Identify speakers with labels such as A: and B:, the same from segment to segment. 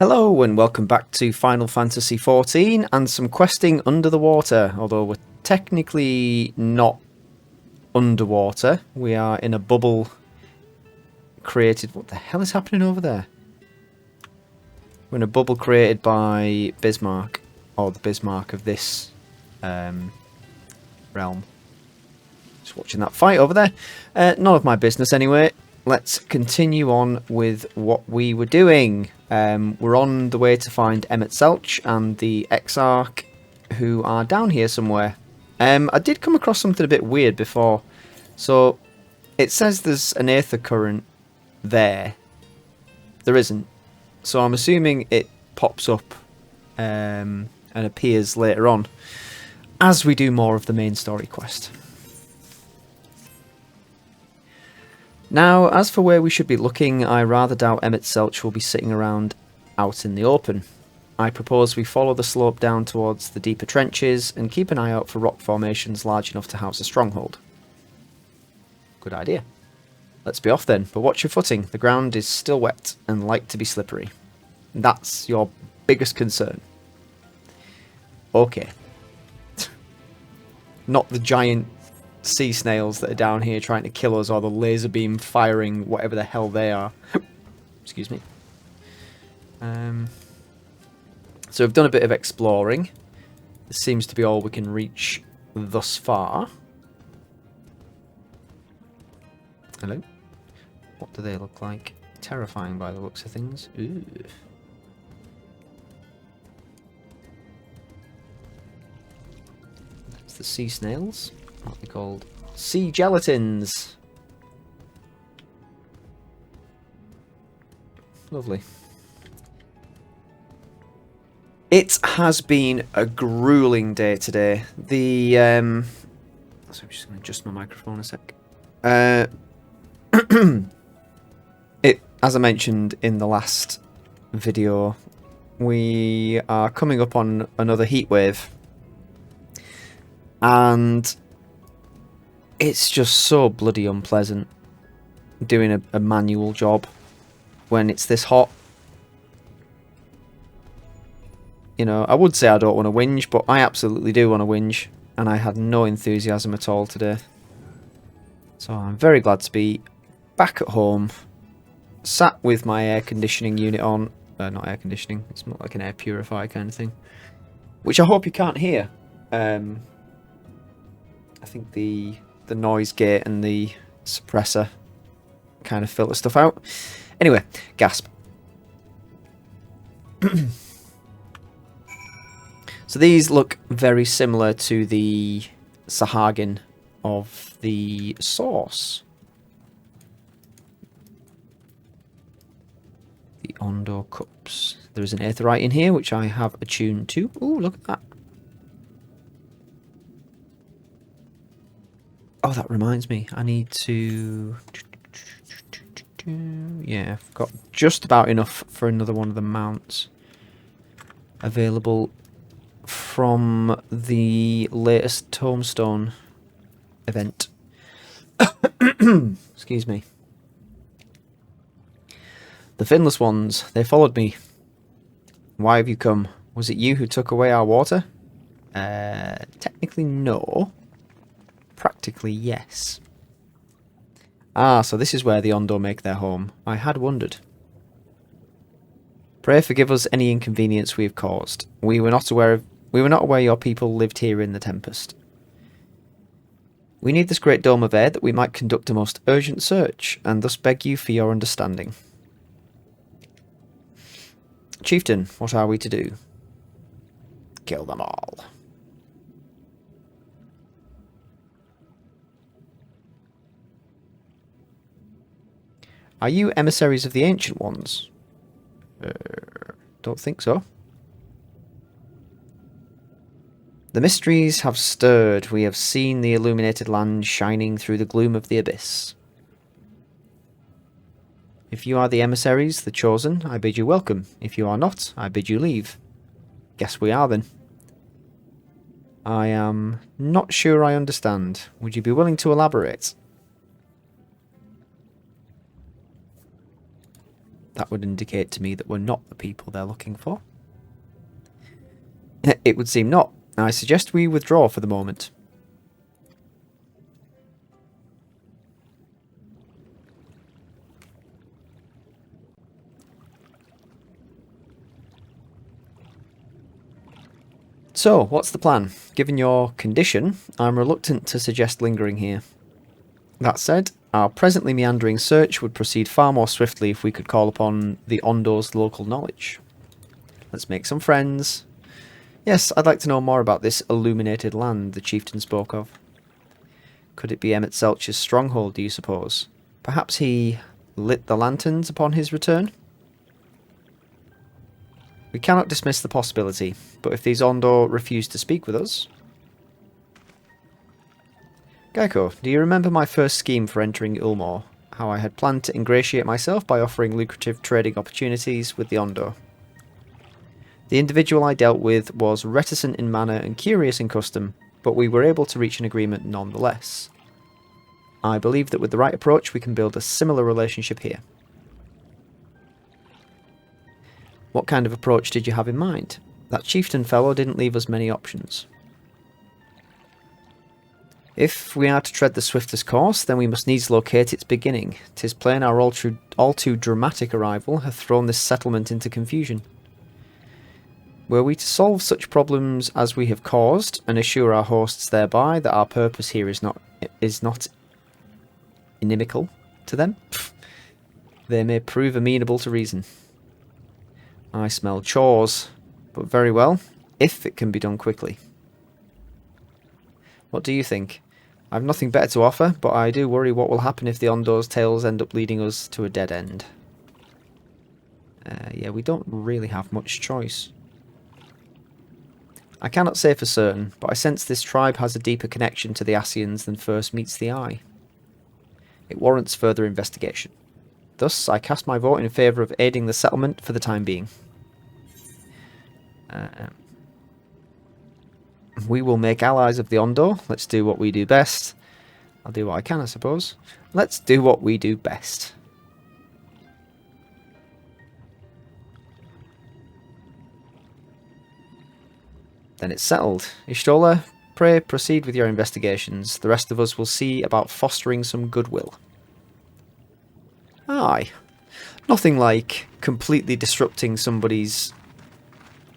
A: Hello and welcome back to Final Fantasy XIV and some questing under the water, although we're technically not underwater. We are in a bubble created... What the hell is happening over there? We're in a bubble created by Bismarck, or the Bismarck of this realm. Just watching that fight over there. None of my business anyway. Let's continue on with what we were doing. We're on the way to find Emet-Selch and the Exarch, who are down here somewhere. I did come across something a bit weird before. So, it says there's an aether current there. There isn't. So I'm assuming it pops up and appears later on, as we do more of the main story quest. Now, as for where we should be looking, I rather doubt Emet-Selch will be sitting around out in the open. I propose we follow the slope down towards the deeper trenches and keep an eye out for rock formations large enough to house a stronghold. Good idea. Let's be off then, but watch your footing. The ground is still wet and like to be slippery. That's your biggest concern. Okay. Not the giant sea snails that are down here trying to kill us, or the laser beam firing whatever the hell they are. Excuse me. So we've done a bit of exploring. This seems to be all we can reach thus far. Hello? What do they look like? Terrifying by the looks of things. Ooh. That's the sea snails. What are they called? Sea gelatins. Lovely. It has been a grueling day today. The so I'm just going to adjust my microphone a sec. As I mentioned in the last video, we are coming up on another heat wave, and it's just so bloody unpleasant doing a manual job when it's this hot. You know, I would say I don't want to whinge, but I absolutely do want to whinge, and I had no enthusiasm at all today. So I'm very glad to be back at home, sat with my air conditioning unit on. Not air conditioning, it's more like an air purifier kind of thing, which I hope you can't hear. I think the noise gate and the suppressor kind of filter stuff out. Anyway, gasp. So these look very similar to the Sahagin of the source. The Ondo cups. There is an aetherite in here, which I have attuned to. Ooh, look at that. Oh, that reminds me. I need to... Yeah, I've got just about enough for another one of the mounts available from the latest Tombstone event. Excuse me. The finless ones, they followed me. Why have you come? Was it you who took away our water? Technically no. Practically yes. Ah, so this is where the Ondo make their home. I had wondered. Pray forgive us any inconvenience we have caused. We were not aware your people lived here in the Tempest. We need this great dome of air that we might conduct a most urgent search, and thus beg you for your understanding. Chieftain, what are we to do? Kill them all. Are you emissaries of the Ancient Ones? Don't think so. The mysteries have stirred. We have seen the illuminated land shining through the gloom of the abyss. If you are the emissaries, the chosen, I bid you welcome. If you are not, I bid you leave. Guess we are then. I am not sure I understand. Would you be willing to elaborate? That would indicate to me that we're not the people they're looking for. It would seem not. I suggest we withdraw for the moment. So, what's the plan? Given your condition, I'm reluctant to suggest lingering here. That said, our presently meandering search would proceed far more swiftly if we could call upon the Ondo's local knowledge. Let's make some friends. Yes, I'd like to know more about this illuminated land the chieftain spoke of. Could it be Emet-Selch's stronghold, do you suppose? Perhaps he lit the lanterns upon his return? We cannot dismiss the possibility, but if these Ondo refuse to speak with us... Geico, do you remember my first scheme for entering Ulmor? How I had planned to ingratiate myself by offering lucrative trading opportunities with the Ondo. The individual I dealt with was reticent in manner and curious in custom, but we were able to reach an agreement nonetheless. I believe that with the right approach we can build a similar relationship here. What kind of approach did you have in mind? That chieftain fellow didn't leave us many options. If we are to tread the swiftest course, then we must needs locate its beginning. 'Tis plain our all too dramatic arrival hath thrown this settlement into confusion. Were we to solve such problems as we have caused, and assure our hosts thereby that our purpose here is not inimical to them, they may prove amenable to reason. I smell chores, but very well, if it can be done quickly. What do you think? I have nothing better to offer, but I do worry what will happen if the Ondo's tales end up leading us to a dead end. Yeah, we don't really have much choice. I cannot say for certain, but I sense this tribe has a deeper connection to the Ascians than first meets the eye. It warrants further investigation. Thus, I cast my vote in favour of aiding the settlement for the time being. We will make allies of the Ondo. Let's do what we do best. I'll do what I can, I suppose. Let's do what we do best. Then it's settled. Ishtola, pray proceed with your investigations. The rest of us will see about fostering some goodwill. Aye. Nothing like completely disrupting somebody's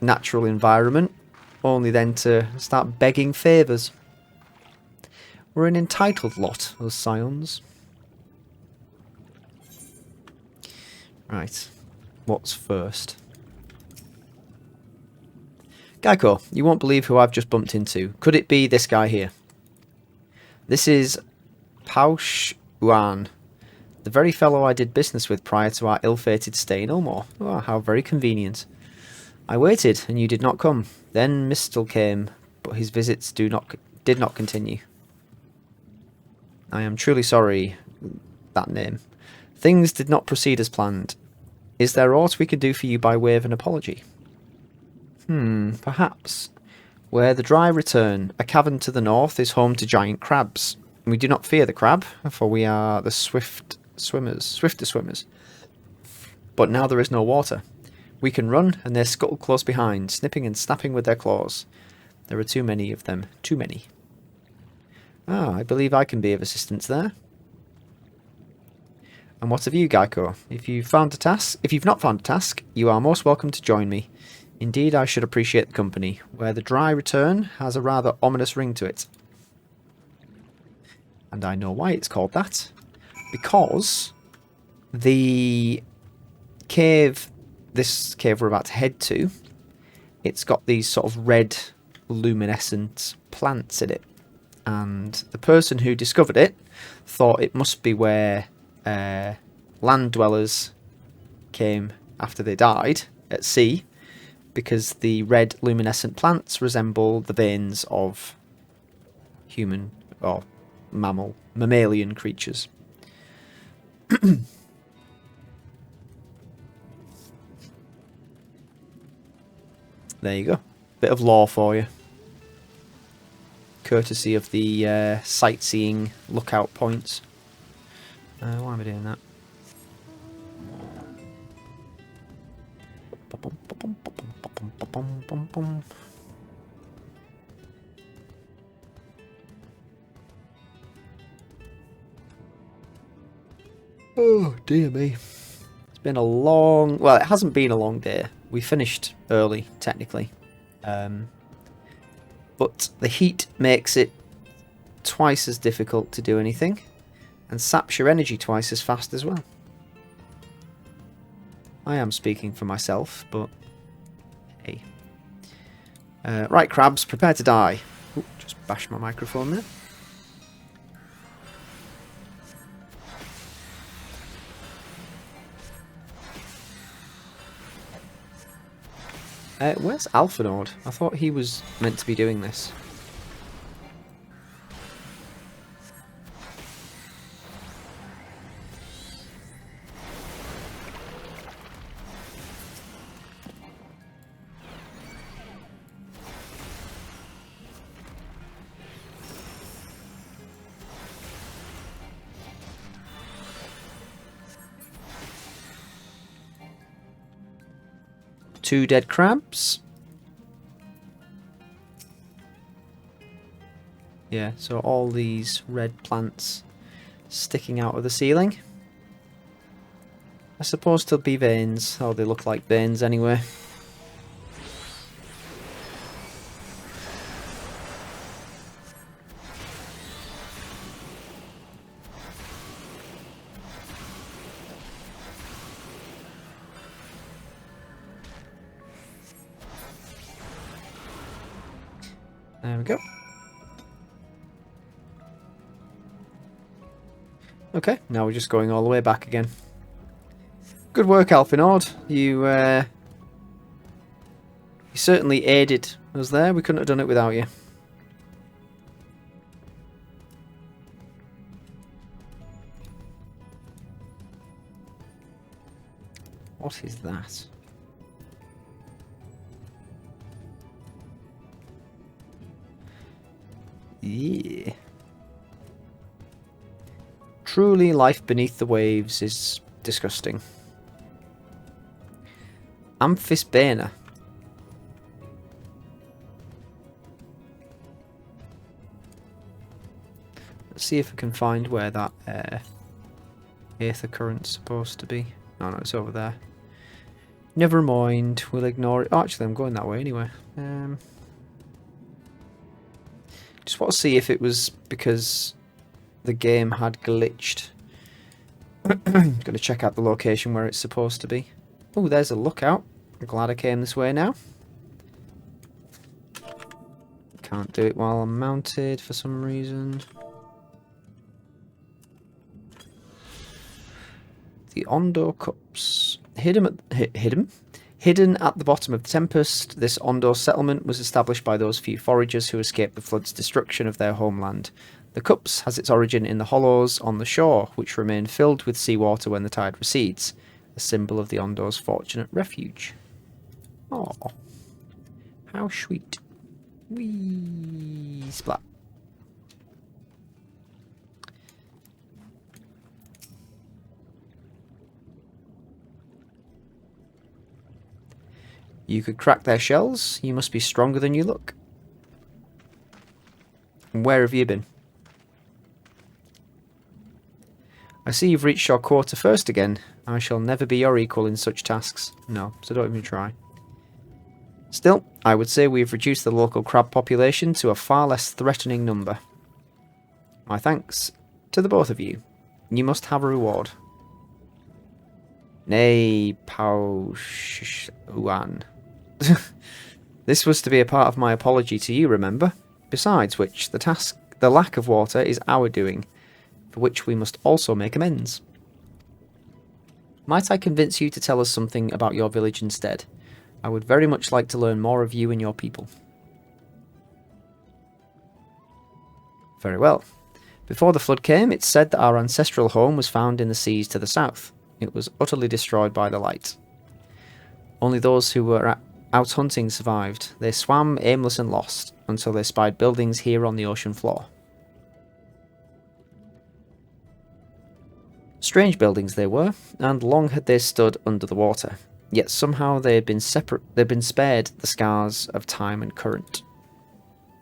A: natural environment, only then to start begging favours. We're an entitled lot, those scions. Right. What's first? Geico, you won't believe who I've just bumped into. Could it be this guy here? This is Pausch Uan, the very fellow I did business with prior to our ill-fated stay in Ulmor. Oh, how very convenient. I waited, and you did not come. Then Mistel came, but his visits did not continue. I am truly sorry, that name. Things did not proceed as planned. Is there aught we can do for you by way of an apology? Perhaps. Where the dry return, a cavern to the north is home to giant crabs. We do not fear the crab, for we are the swifter swimmers. But now there is no water. We can run, and they scuttle close behind, snipping and snapping with their claws. There are too many of them. Too many. Ah, I believe I can be of assistance there. And what of you, Geico? If you've not found a task, you are most welcome to join me. Indeed, I should appreciate the company, where the dry return has a rather ominous ring to it. And I know why it's called that. Because the cave, this cave we're about to head to, it's got these sort of red luminescent plants in it. And the person who discovered it thought it must be where land dwellers came after they died at sea, because the red luminescent plants resemble the veins of human or mammalian creatures. There you go. Bit of lore for you. Courtesy of the sightseeing lookout points. Why am I doing that? Oh, dear me. It's been a long... Well, it hasn't been a long day. We finished early, technically. But the heat makes it twice as difficult to do anything. And saps your energy twice as fast as well. I am speaking for myself, but... Hey. Right, crabs, prepare to die. Ooh, just bashed my microphone there. Where's Alphanord? I thought he was meant to be doing this. Two dead crabs. Yeah, so all these red plants sticking out of the ceiling. I suppose they'll be veins. Oh, they look like veins anyway. There we go. Okay, now we're just going all the way back again. Good work, Alphanord. You certainly aided us there. We couldn't have done it without you. What is that? Yeah. Truly, life beneath the waves is disgusting. Amphisbaena. Let's see if I can find where that aether current's supposed to be. Oh no, it's over there. Never mind, we'll ignore it. Oh, actually, I'm going that way anyway. Just want to see if it was because the game had glitched. Going to check out the location where it's supposed to be. Oh, there's a lookout. I'm glad I came this way now. Can't do it while I'm mounted for some reason. The Ondo cups. Hidden at the bottom of the Tempest, this Ondo settlement was established by those few foragers who escaped the flood's destruction of their homeland. The cups has its origin in the hollows on the shore, which remain filled with seawater when the tide recedes, a symbol of the Ondo's fortunate refuge. Oh, how sweet. Wee splat. You could crack their shells. You must be stronger than you look. Where have you been? I see you've reached your quarter first again. I shall never be your equal in such tasks. No, so don't even try. Still, I would say we've reduced the local crab population to a far less threatening number. My thanks to the both of you. You must have a reward. Nay, Pauan. This was to be a part of my apology to you, remember? Besides which, the lack of water is our doing, for which we must also make amends. Might I convince you to tell us something about your village instead? I would very much like to learn more of you and your people. Very well. Before the flood came, it's said that our ancestral home was found in the seas to the south. It was utterly destroyed by the light. Only those who were out hunting survived. They swam aimless and lost, until they spied buildings here on the ocean floor. Strange buildings they were, and long had they stood under the water. Yet somehow they've been spared the scars of time and current.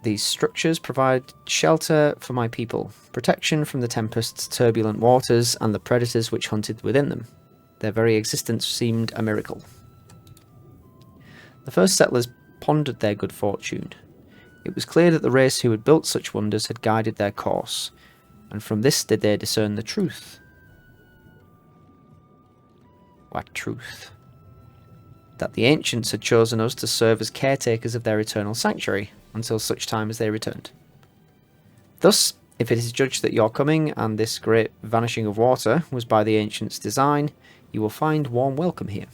A: These structures provide shelter for my people, protection from the tempest's turbulent waters and the predators which hunted within them. Their very existence seemed a miracle. The first settlers pondered their good fortune. It was clear that the race who had built such wonders had guided their course, and from this did they discern the truth. What truth? That the ancients had chosen us to serve as caretakers of their eternal sanctuary, until such time as they returned. Thus, if it is judged that your coming and this great vanishing of water was by the ancients' design, you will find warm welcome here.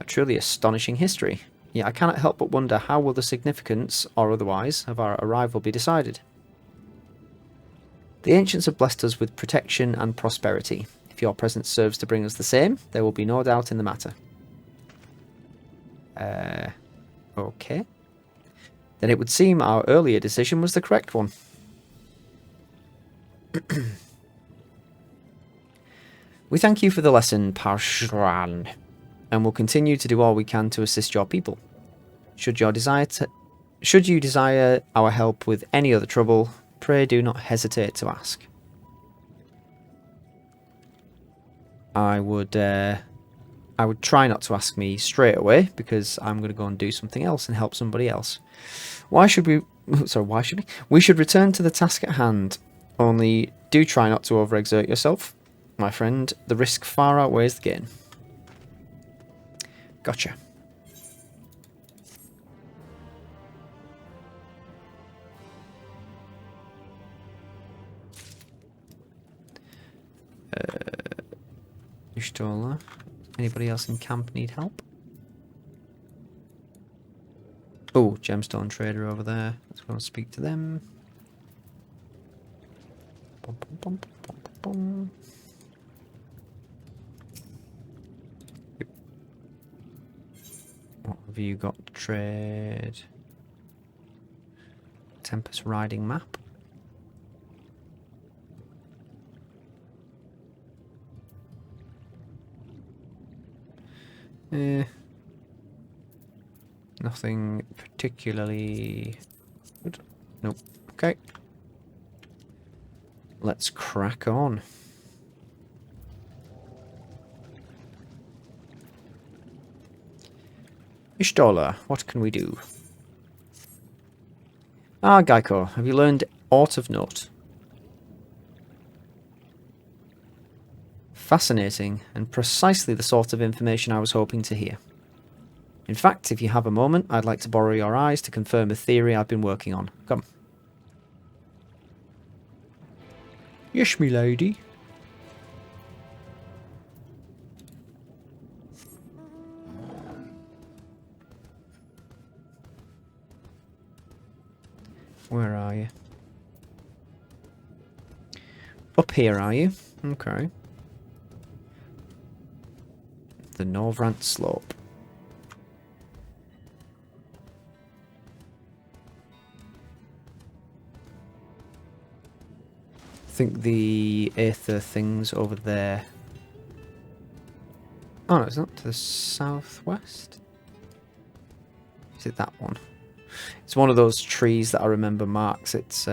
A: A truly astonishing history, yet I cannot help but wonder how will the significance, or otherwise, of our arrival be decided. The ancients have blessed us with protection and prosperity. If your presence serves to bring us the same, there will be no doubt in the matter. Okay. Then it would seem our earlier decision was the correct one. We thank you for the lesson, Parshran, and will continue to do all we can to assist your people. Should you desire our help with any other trouble, pray do not hesitate to ask. I would try not to ask me straight away, because I'm going to go and do something else and help somebody else. Why should we... Sorry, why should we? We should return to the task at hand. Only do try not to overexert yourself, my friend. The risk far outweighs the gain. Gotcha. Ishtola. Anybody else in camp need help? Oh, gemstone trader over there. Let's go and speak to them. Bum, bum, bum, bum, bum. What have you got to trade? Tempest riding map. Nothing particularly good. Nope. Okay. Let's crack on. Ishtola, what can we do? Ah, Geico, have you learned aught of note? Fascinating, and precisely the sort of information I was hoping to hear. In fact, if you have a moment, I'd like to borrow your eyes to confirm a theory I've been working on. Come. Yes, me lady. Where are you? Up here, are you? Okay. The Norvrant Slope. I think the Aether thing's over there. Oh no, it's not to the southwest. Is it that one? It's one of those trees that I remember marks its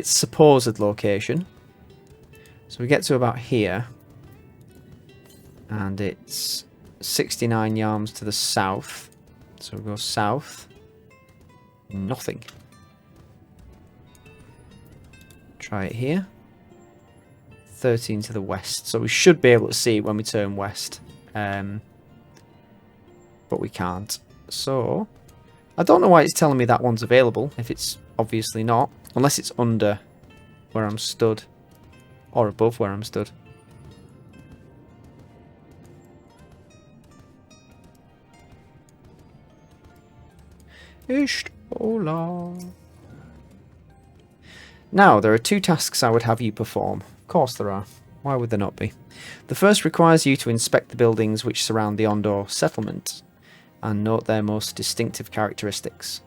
A: supposed location. So we get to about here. And it's 69 yards to the south. So we go south. Nothing. Try it here. 13 to the west. So we should be able to see it when we turn west. But we can't. So I don't know why it's telling me that one's available, if it's obviously not. Unless it's under where I'm stood. Or above where I'm stood. Ishtola. Now, there are two tasks I would have you perform. Of course there are. Why would there not be? The first requires you to inspect the buildings which surround the Ondo settlement, and note their most distinctive characteristics.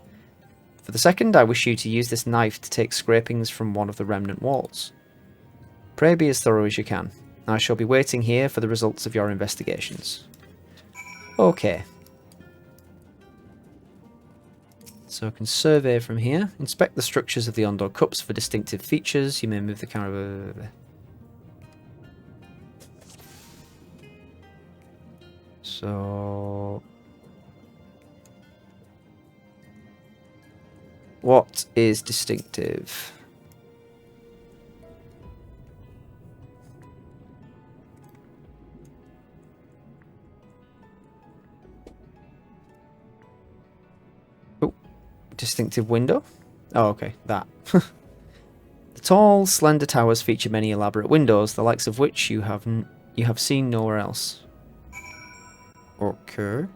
A: For the second, I wish you to use this knife to take scrapings from one of the remnant walls. Pray be as thorough as you can. I shall be waiting here for the results of your investigations. Okay. So I can survey from here. Inspect the structures of the Ondo cups for distinctive features. You may move the camera... So... What is distinctive? Oh, distinctive window? Oh, okay, that. The tall, slender towers feature many elaborate windows, the likes of which you have seen nowhere else. Okay.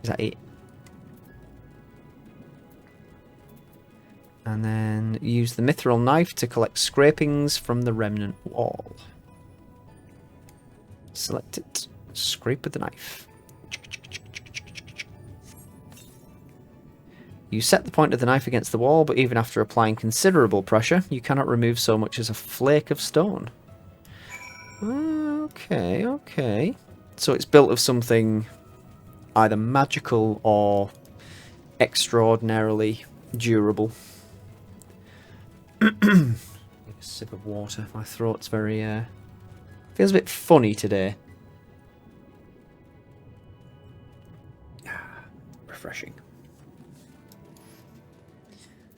A: Is that it? And then use the mithril knife to collect scrapings from the remnant wall. Select it. Scrape with the knife. You set the point of the knife against the wall, but even after applying considerable pressure, you cannot remove so much as a flake of stone. Okay, okay. So it's built of something either magical or extraordinarily durable. Take a sip of water. My throat's very, feels a bit funny today. Refreshing.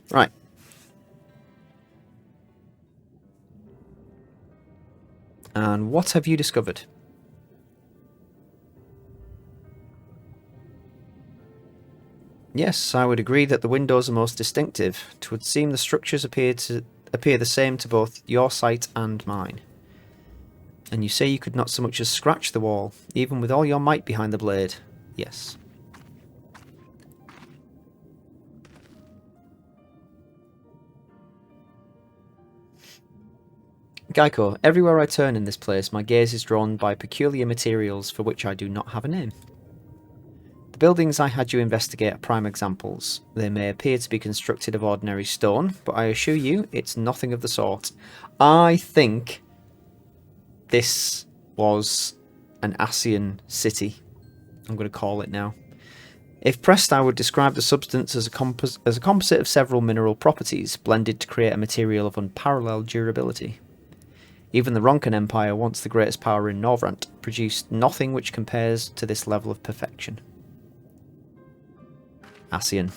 A: Right. And what have you discovered? Yes, I would agree that the windows are most distinctive. 'Twould seem the structures appear the same to both your sight and mine. And you say you could not so much as scratch the wall, even with all your might behind the blade. Yes. Geico, everywhere I turn in this place, my gaze is drawn by peculiar materials for which I do not have a name. The buildings I had you investigate are prime examples. They may appear to be constructed of ordinary stone, but I assure you it's nothing of the sort. I think this was an Ascian city. I'm going to call it now. If pressed, I would describe the substance as a composite of several mineral properties, blended to create a material of unparalleled durability. Even the Ronkan Empire, once the greatest power in Norvrant, produced nothing which compares to this level of perfection. Ascian.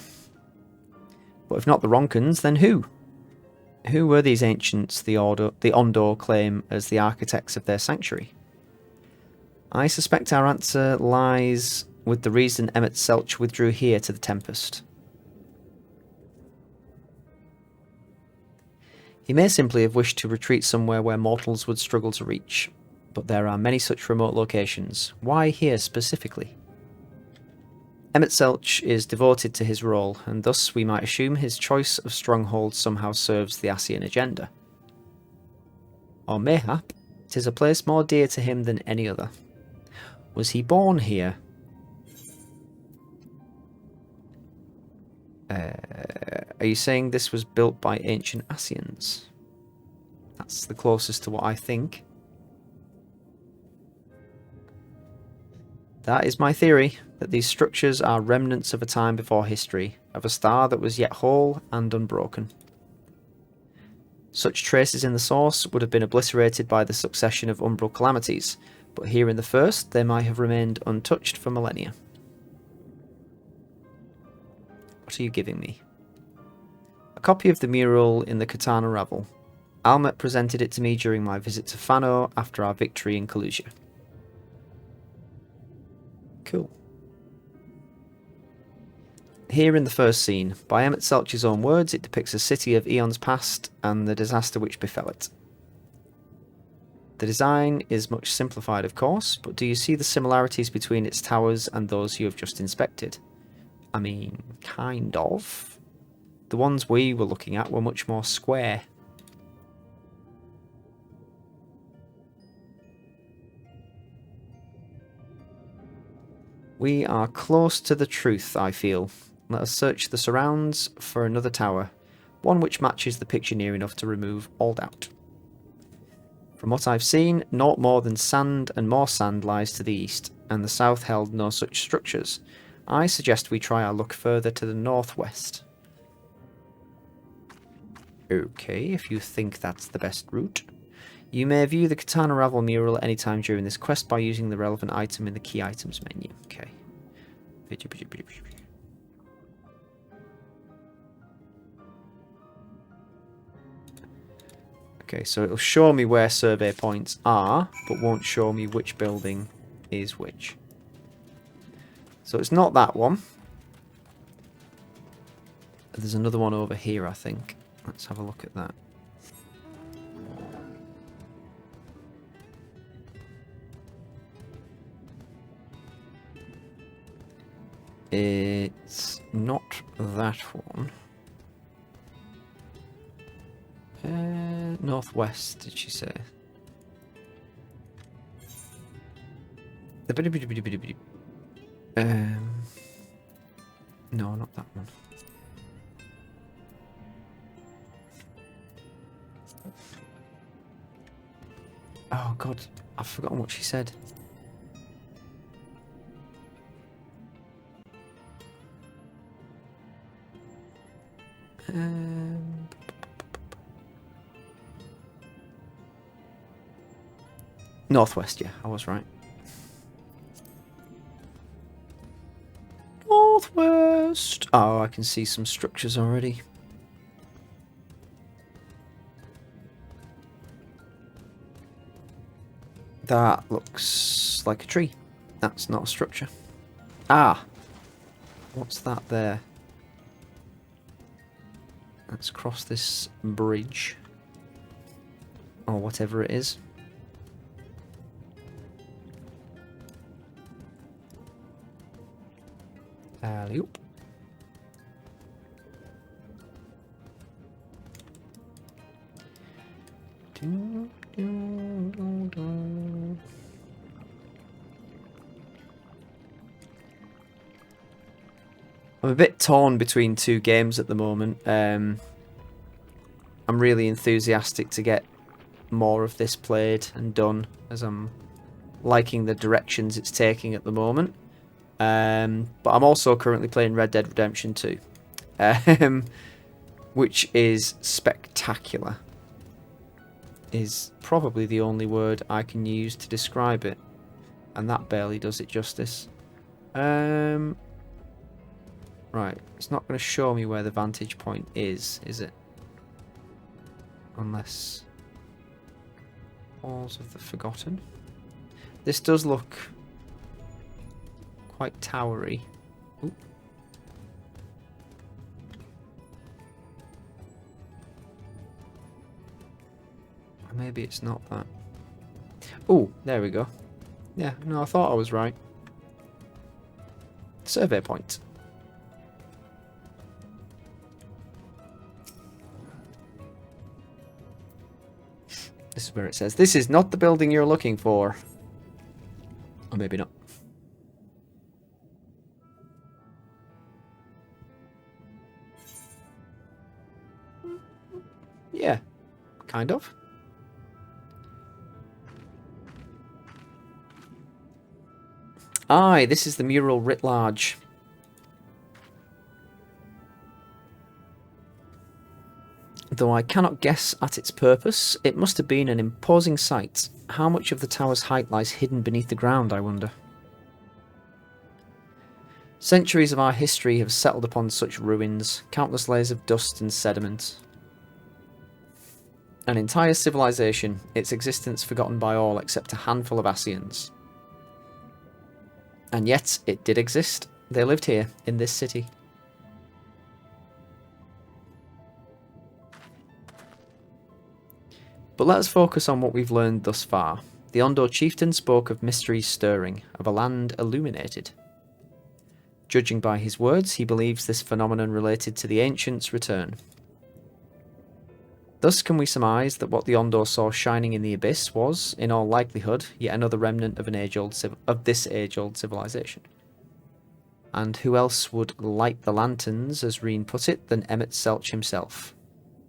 A: But if not the Ronkans, then who? Who were these ancients the Ondo claim as the architects of their sanctuary? I suspect our answer lies with the reason Emet-Selch withdrew here to the Tempest. He may simply have wished to retreat somewhere where mortals would struggle to reach, but there are many such remote locations. Why here specifically? Emet-Selch is devoted to his role, and thus we might assume his choice of strongholds somehow serves the Ascian agenda. Or mayhap, it is a place more dear to him than any other. Was he born here? Are you saying this was built by ancient Ascians? That's the closest to what I think. That is my theory, that these structures are remnants of a time before history, of a star that was yet whole and unbroken. Such traces in the source would have been obliterated by the succession of umbral calamities, but here in the first they might have remained untouched for millennia. What are you giving me? A copy of the mural in the Katana Ravel. Almet presented it to me during my visit to Fano after our victory in Kalusia. Cool. Here in the first scene, by Emet-Selch's own words, it depicts a city of eons past and the disaster which befell it. The design is much simplified, of course, but do you see the similarities between its towers and those you have just inspected? I mean, kind of. The ones we were looking at were much more square. We are close to the truth, I feel. Let us search the surrounds for another tower, one which matches the picture near enough to remove all doubt. From what I've seen, naught more than sand and more sand lies to the east, and the south held no such structures. I suggest we try our luck further to the northwest. Okay, if you think that's the best route. You may view the Katana Ravel mural at any time during this quest by using the relevant item in the key items menu. Okay. Okay, so it'll show me where survey points are, but won't show me which building is which. So it's not that one. There's another one over here, I think. Let's have a look at that. It's not that one. Northwest, did she say? No, not that one. Oh god, I've forgotten what she said. Northwest, yeah, I was right. Northwest! Oh, I can see some structures already. That looks like a tree. That's not a structure. Ah! What's that there? Let's cross this bridge. Or whatever it is. Alley-oop. I'm a bit torn between two games at the moment. I'm really enthusiastic to get more of this played and done, as I'm liking the directions it's taking at the moment. But I'm also currently playing Red Dead Redemption 2, which is spectacular. Is probably the only word I can use to describe it, and that barely does it justice. Right, it's not going to show me where the vantage point is it? Unless... Walls of the Forgotten. This does look quite towery. Ooh. Or maybe it's not that. Oh, there we go. Yeah, no, I thought I was right. Survey point. This is where it says, "This is not the building you're looking for." Or maybe not. Yeah, kind of. Aye, this is the mural writ large. Though I cannot guess at its purpose, it must have been an imposing sight. How much of the tower's height lies hidden beneath the ground, I wonder? Centuries of our history have settled upon such ruins, countless layers of dust and sediment. An entire civilization, its existence forgotten by all except a handful of Ascians. And yet, it did exist. They lived here, in this city. But let us focus on what we've learned thus far. The Ondo chieftain spoke of mysteries stirring, of a land illuminated. Judging by his words, he believes this phenomenon related to the ancients' return. Thus can we surmise that what the Ondo saw shining in the abyss was, in all likelihood, yet another remnant of this age-old civilization. And who else would light the lanterns, as Reen put it, than Emet-Selch himself?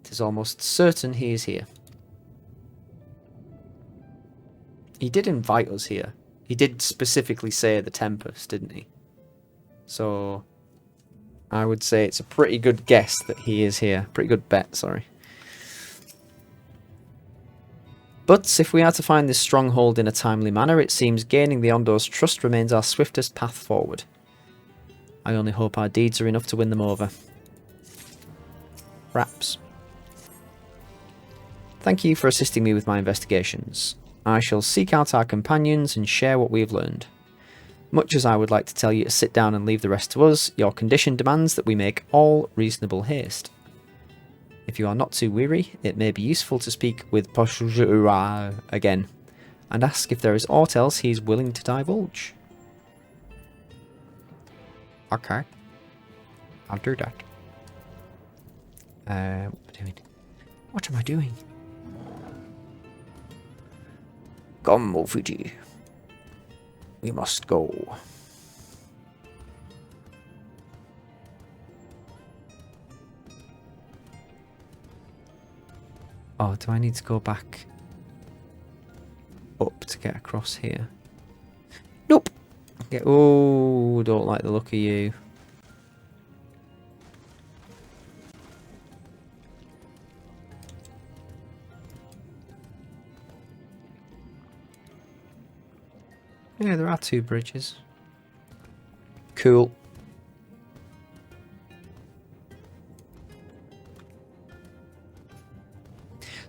A: It is almost certain he is here. He did invite us here. He did specifically say the Tempest, didn't he? So I would say it's a pretty good guess that he is here. Pretty good bet, sorry. But if we are to find this stronghold in a timely manner, it seems gaining the Ondo's trust remains our swiftest path forward. I only hope our deeds are enough to win them over. Perhaps. Thank you for assisting me with my investigations. I shall seek out our companions and share what we have learned. Much as I would like to tell you to sit down and leave the rest to us, your condition demands that we make all reasonable haste. If you are not too weary, it may be useful to speak with Poshura again, and ask if there is aught else he is willing to divulge. Okay. I'll do that. What am I doing? Come, Mofiji. We must go. Oh, do I need to go back up to get across here? Nope. Okay. Oh, don't like the look of you. Yeah, there are two bridges. Cool.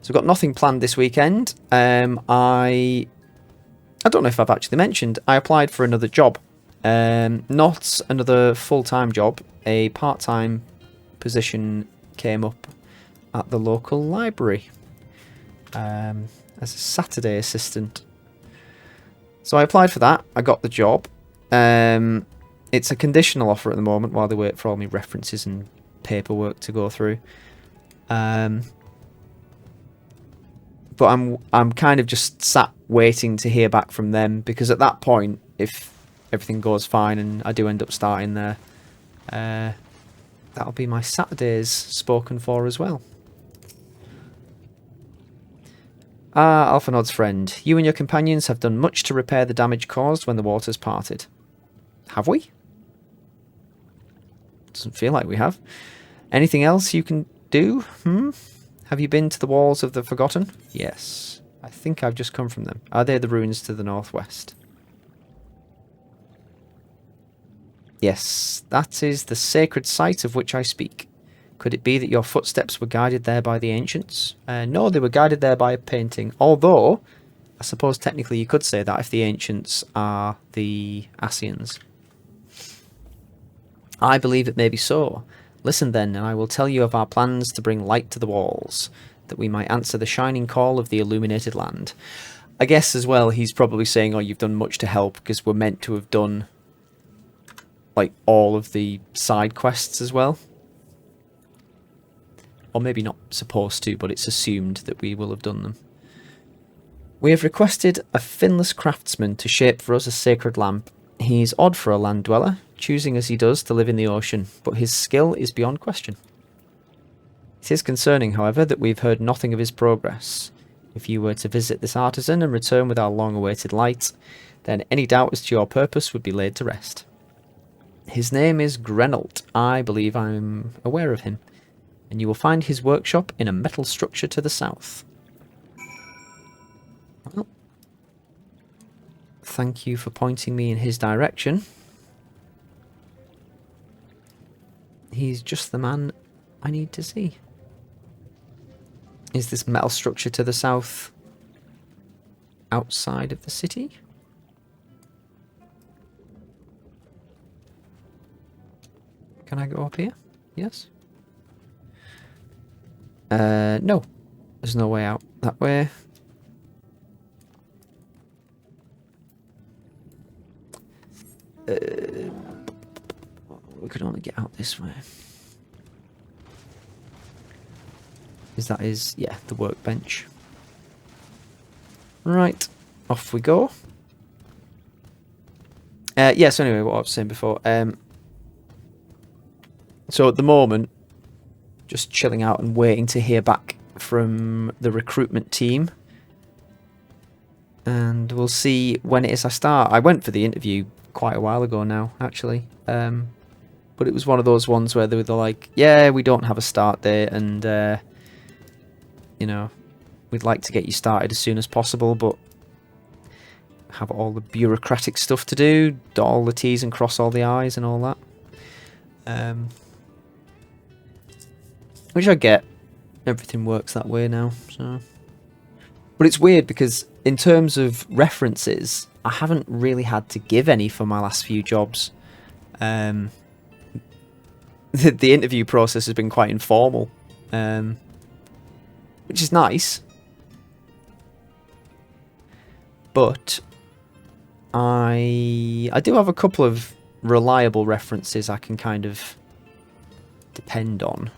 A: So I've got nothing planned this weekend. I don't know if I've actually mentioned, I applied for another job. Not another full-time job. A part-time position came up at the local library as a Saturday assistant. So I applied for that. I got the job. It's a conditional offer at the moment while they wait for all my references and paperwork to go through. But I'm kind of just sat waiting to hear back from them, because at that point, if everything goes fine and I do end up starting there, that'll be my Saturdays spoken for as well. Ah, Alphanod's friend, you and your companions have done much to repair the damage caused when the waters parted. Have we? Doesn't feel like we have. Anything else you can do? Have you been to the walls of the Forgotten? Yes. I think I've just come from them. Are they the ruins to the northwest? Yes, that is the sacred site of which I speak. Could it be that your footsteps were guided there by the ancients? No, they were guided there by a painting. Although, I suppose technically you could say that if the ancients are the Ascians. I believe it may be so. Listen then, and I will tell you of our plans to bring light to the walls, that we might answer the shining call of the illuminated land. I guess as well he's probably saying, oh, you've done much to help, because we're meant to have done like all of the side quests as well. Or maybe not supposed to, but it's assumed that we will have done them. We have requested a finless craftsman to shape for us a sacred lamp. He's odd for a land dweller, choosing as he does to live in the ocean, but his skill is beyond question. It is concerning, however, that we've heard nothing of his progress. If you were to visit this artisan and return with our long-awaited light, then any doubt as to your purpose would be laid to rest. His name is Grenoldt. I believe I'm aware of him. And you will find his workshop in a metal structure to the south. Well, thank you for pointing me in his direction. He's just the man I need to see. Is this metal structure to the south outside of the city? Can I go up here? Yes. No. There's no way out that way. We could only get out this way. That is, yeah, the workbench. Right, off we go. Yeah, so anyway, what I was saying before, So at the moment, just chilling out and waiting to hear back from the recruitment team. And we'll see when it is I start. I went for the interview quite a while ago now, actually. But it was one of those ones where they were like, yeah, we don't have a start date, and, you know, we'd like to get you started as soon as possible, but have all the bureaucratic stuff to do, dot all the T's and cross all the I's and all that. Which I get. Everything works that way now, so... But it's weird because in terms of references, I haven't really had to give any for my last few jobs. The interview process has been quite informal, which is nice. But I do have a couple of reliable references I can kind of depend on.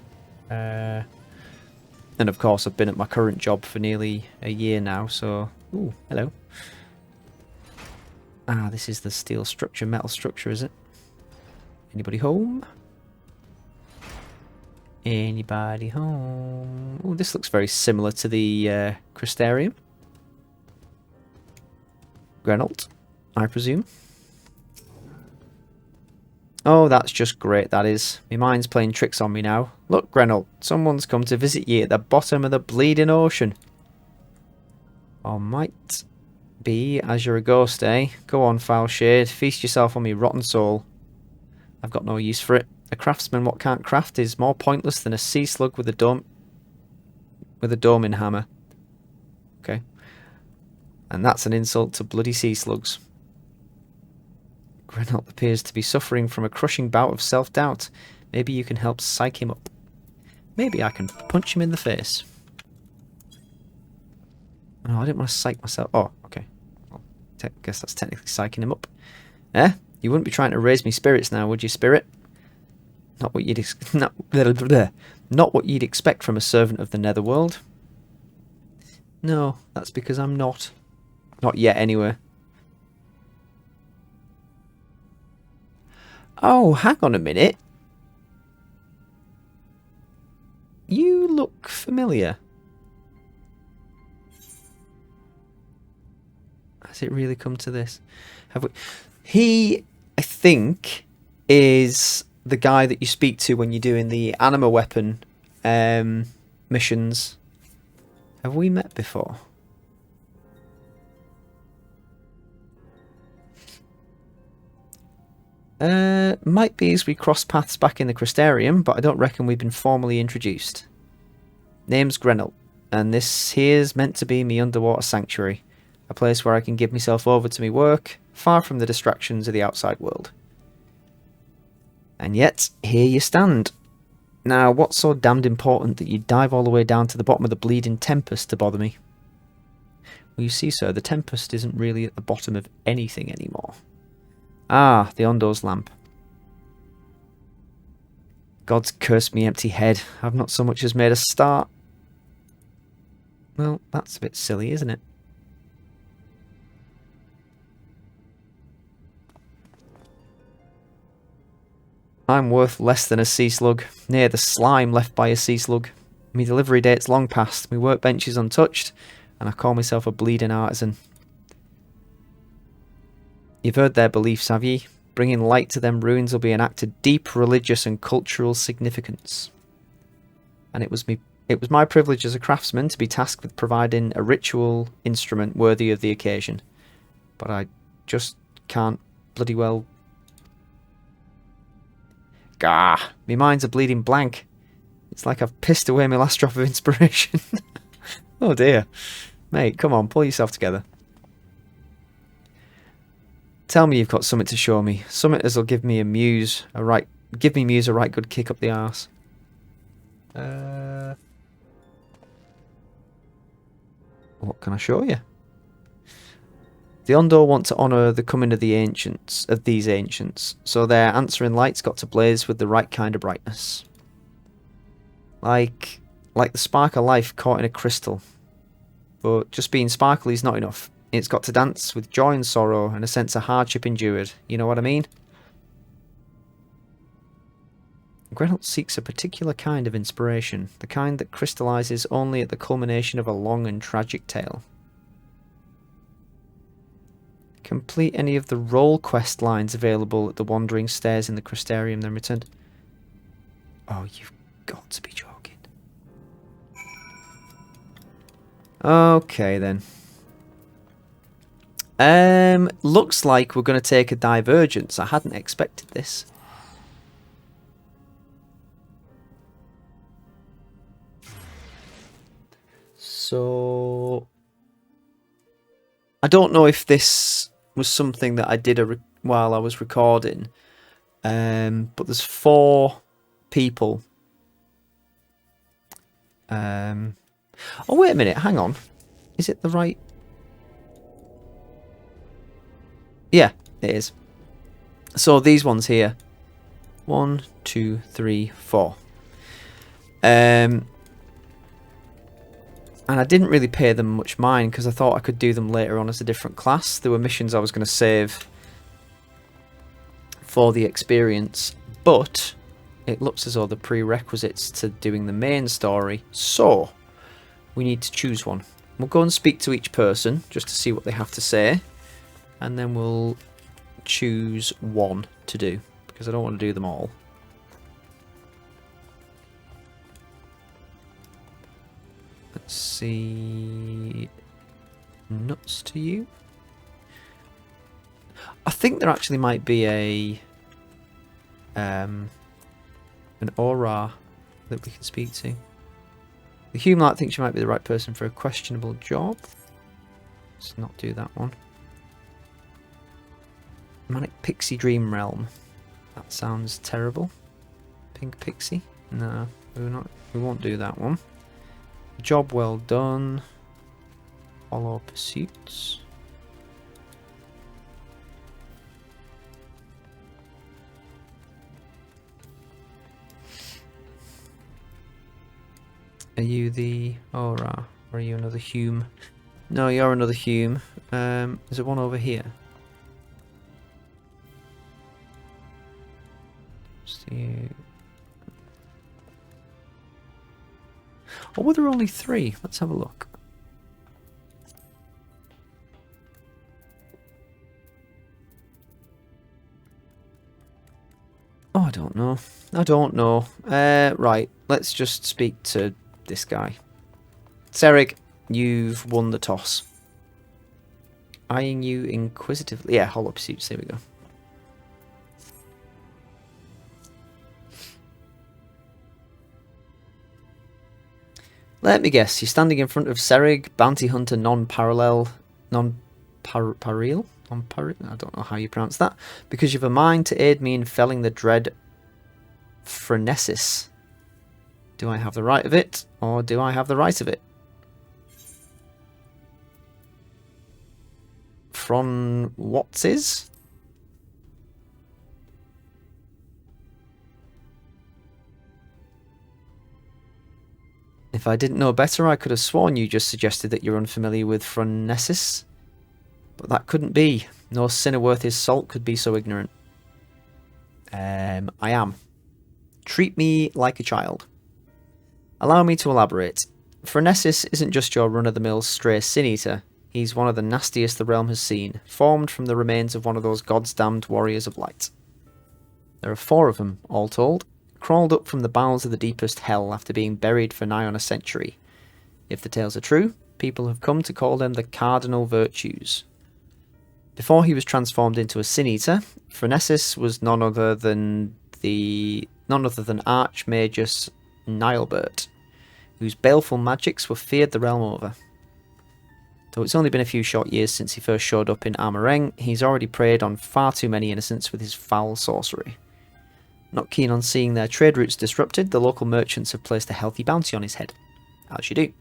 A: And of course, I've been at my current job for nearly a year now, so... Ooh, hello. Ah, this is the steel structure, metal structure, is it? Anybody home? Anybody home? Ooh, this looks very similar to the Crystarium. Grenoldt, I presume. Oh, that's just great, that is. My mind's playing tricks on me now. Look, Grenoldt, someone's come to visit you at the bottom of the bleeding ocean. Or might be, as you're a ghost, eh? Go on, foul shade, feast yourself on me rotten soul. I've got no use for it. A craftsman what can't craft is more pointless than a sea slug with a doming hammer. Okay. And that's an insult to bloody sea slugs. Grenoldt appears to be suffering from a crushing bout of self-doubt. Maybe you can help psych him up. Maybe I can punch him in the face. Oh, I didn't want to psych myself. Oh, okay. Well, I guess that's technically psyching him up. Eh? You wouldn't be trying to raise me spirits now, would you, spirit? Not what you'd not what you'd expect from a servant of the Netherworld. No, that's because I'm not. Not yet, anyway. Oh, hang on a minute. You look familiar. Has it really come to this? Have we? He, I think, is the guy that you speak to when you're doing the anima weapon missions. Have we met before? Might be as we cross paths back in the Crystarium, but I don't reckon we've been formally introduced. Name's Grenoldt, and this here's meant to be me underwater sanctuary. A place where I can give myself over to me work, far from the distractions of the outside world. And yet, here you stand. Now, what's so damned important that you dive all the way down to the bottom of the bleeding Tempest to bother me? Well, you see, sir, the Tempest isn't really at the bottom of anything anymore. Ah, the Ondo's lamp. God's cursed me empty head. I've not so much as made a start. Well, that's a bit silly, isn't it? I'm worth less than a sea slug, near the slime left by a sea slug. Me delivery date's long past, me workbench is untouched, and I call myself a bleeding artisan. You've heard their beliefs, have ye? Bringing light to them ruins will be an act of deep religious and cultural significance. And it was my privilege as a craftsman to be tasked with providing a ritual instrument worthy of the occasion. But I just can't bloody well... Gah! Me mind's a bleeding blank. It's like I've pissed away my last drop of inspiration. Oh dear. Mate, come on, pull yourself together. Tell me you've got something to show me. Something as'll give me Muse a right good kick up the arse. What can I show you? The Ondo want to honour the coming of these ancients, so their answering light's got to blaze with the right kind of brightness. Like the spark of life caught in a crystal. But just being sparkly is not enough. It's got to dance with joy and sorrow and a sense of hardship endured. You know what I mean? Grenoldt seeks a particular kind of inspiration, the kind that crystallizes only at the culmination of a long and tragic tale. Complete any of the role quest lines available at the Wandering Stairs in the Crystarium, then return. Oh, you've got to be joking. Okay, then. Looks like we're going to take a divergence. I hadn't expected this. So, I don't know if this was something that I did while I was recording, but there's 4 people. Oh, wait a minute, hang on. Is it the right... Yeah, it is. So these ones here. 1, 2, 3, 4. And I didn't really pay them much mind because I thought I could do them later on as a different class. There were missions I was going to save for the experience, but it looks as though the prerequisites to doing the main story. So we need to choose one. We'll go and speak to each person just to see what they have to say, and then we'll choose one to do because I don't want to do them all. Let's see. Nuts to you. I think there actually might be an aura that we can speak to. The Humelight thinks you might be the right person for a questionable job. Let's not do that one. Manic Pixie Dream Realm. That sounds terrible. Pink Pixie? No, we won't do that one. Job well done. Follow pursuits. Are you the aura? Or are you another Hume? No, you're another Hume. Is there one over here? See. Or were there only 3? Let's have a look. Oh, I don't know. I don't know. Right, let's just speak to this guy. Serig, you've won the toss. Eyeing you inquisitively. Yeah, hollow pursuits, there we go. Let me guess, you're standing in front of Serig, bounty hunter non-parallel, non-parallel? I don't know how you pronounce that. Because you've a mind to aid me in felling the dread Phrenesis. Do I have the right of it, or do I have the right of it? From what's is? If I didn't know better, I could have sworn you just suggested that you're unfamiliar with Phrenesis. But that couldn't be. No sinner worth his salt could be so ignorant. I am. Treat me like a child. Allow me to elaborate. Phrenesis isn't just your run-of-the-mill stray sin-eater. He's one of the nastiest the realm has seen, formed from the remains of one of those gods-damned warriors of light. There are 4 of them, all told, crawled up from the bowels of the deepest hell after being buried for nigh on a century. If the tales are true, people have come to call them the cardinal virtues. Before he was transformed into a sin-eater, Phrenesis was none other than Archmagus Nilebert, whose baleful magics were feared the realm over. Though it's only been a few short years since he first showed up in Armoreng, he's already preyed on far too many innocents with his foul sorcery. Not keen on seeing their trade routes disrupted, the local merchants have placed a healthy bounty on his head. As you do.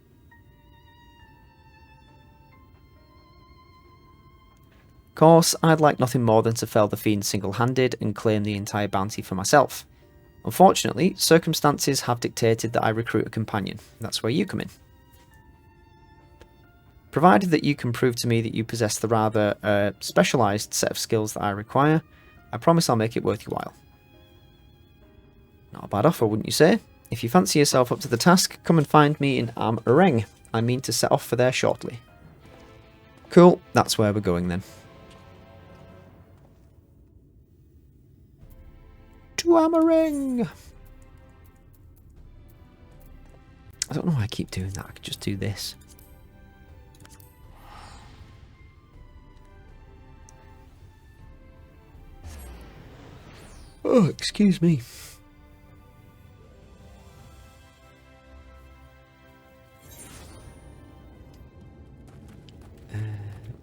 A: Of course, I'd like nothing more than to fell the fiend single-handed and claim the entire bounty for myself. Unfortunately, circumstances have dictated that I recruit a companion. That's where you come in. Provided that you can prove to me that you possess the rather specialised set of skills that I require, I promise I'll make it worth your while. Not a bad offer, wouldn't you say? If you fancy yourself up to the task, come and find me in Am-Areng. I mean to set off for there shortly. Cool, that's where we're going then. To Am-Areng! I don't know why I keep doing that, I could just do this. Oh, excuse me.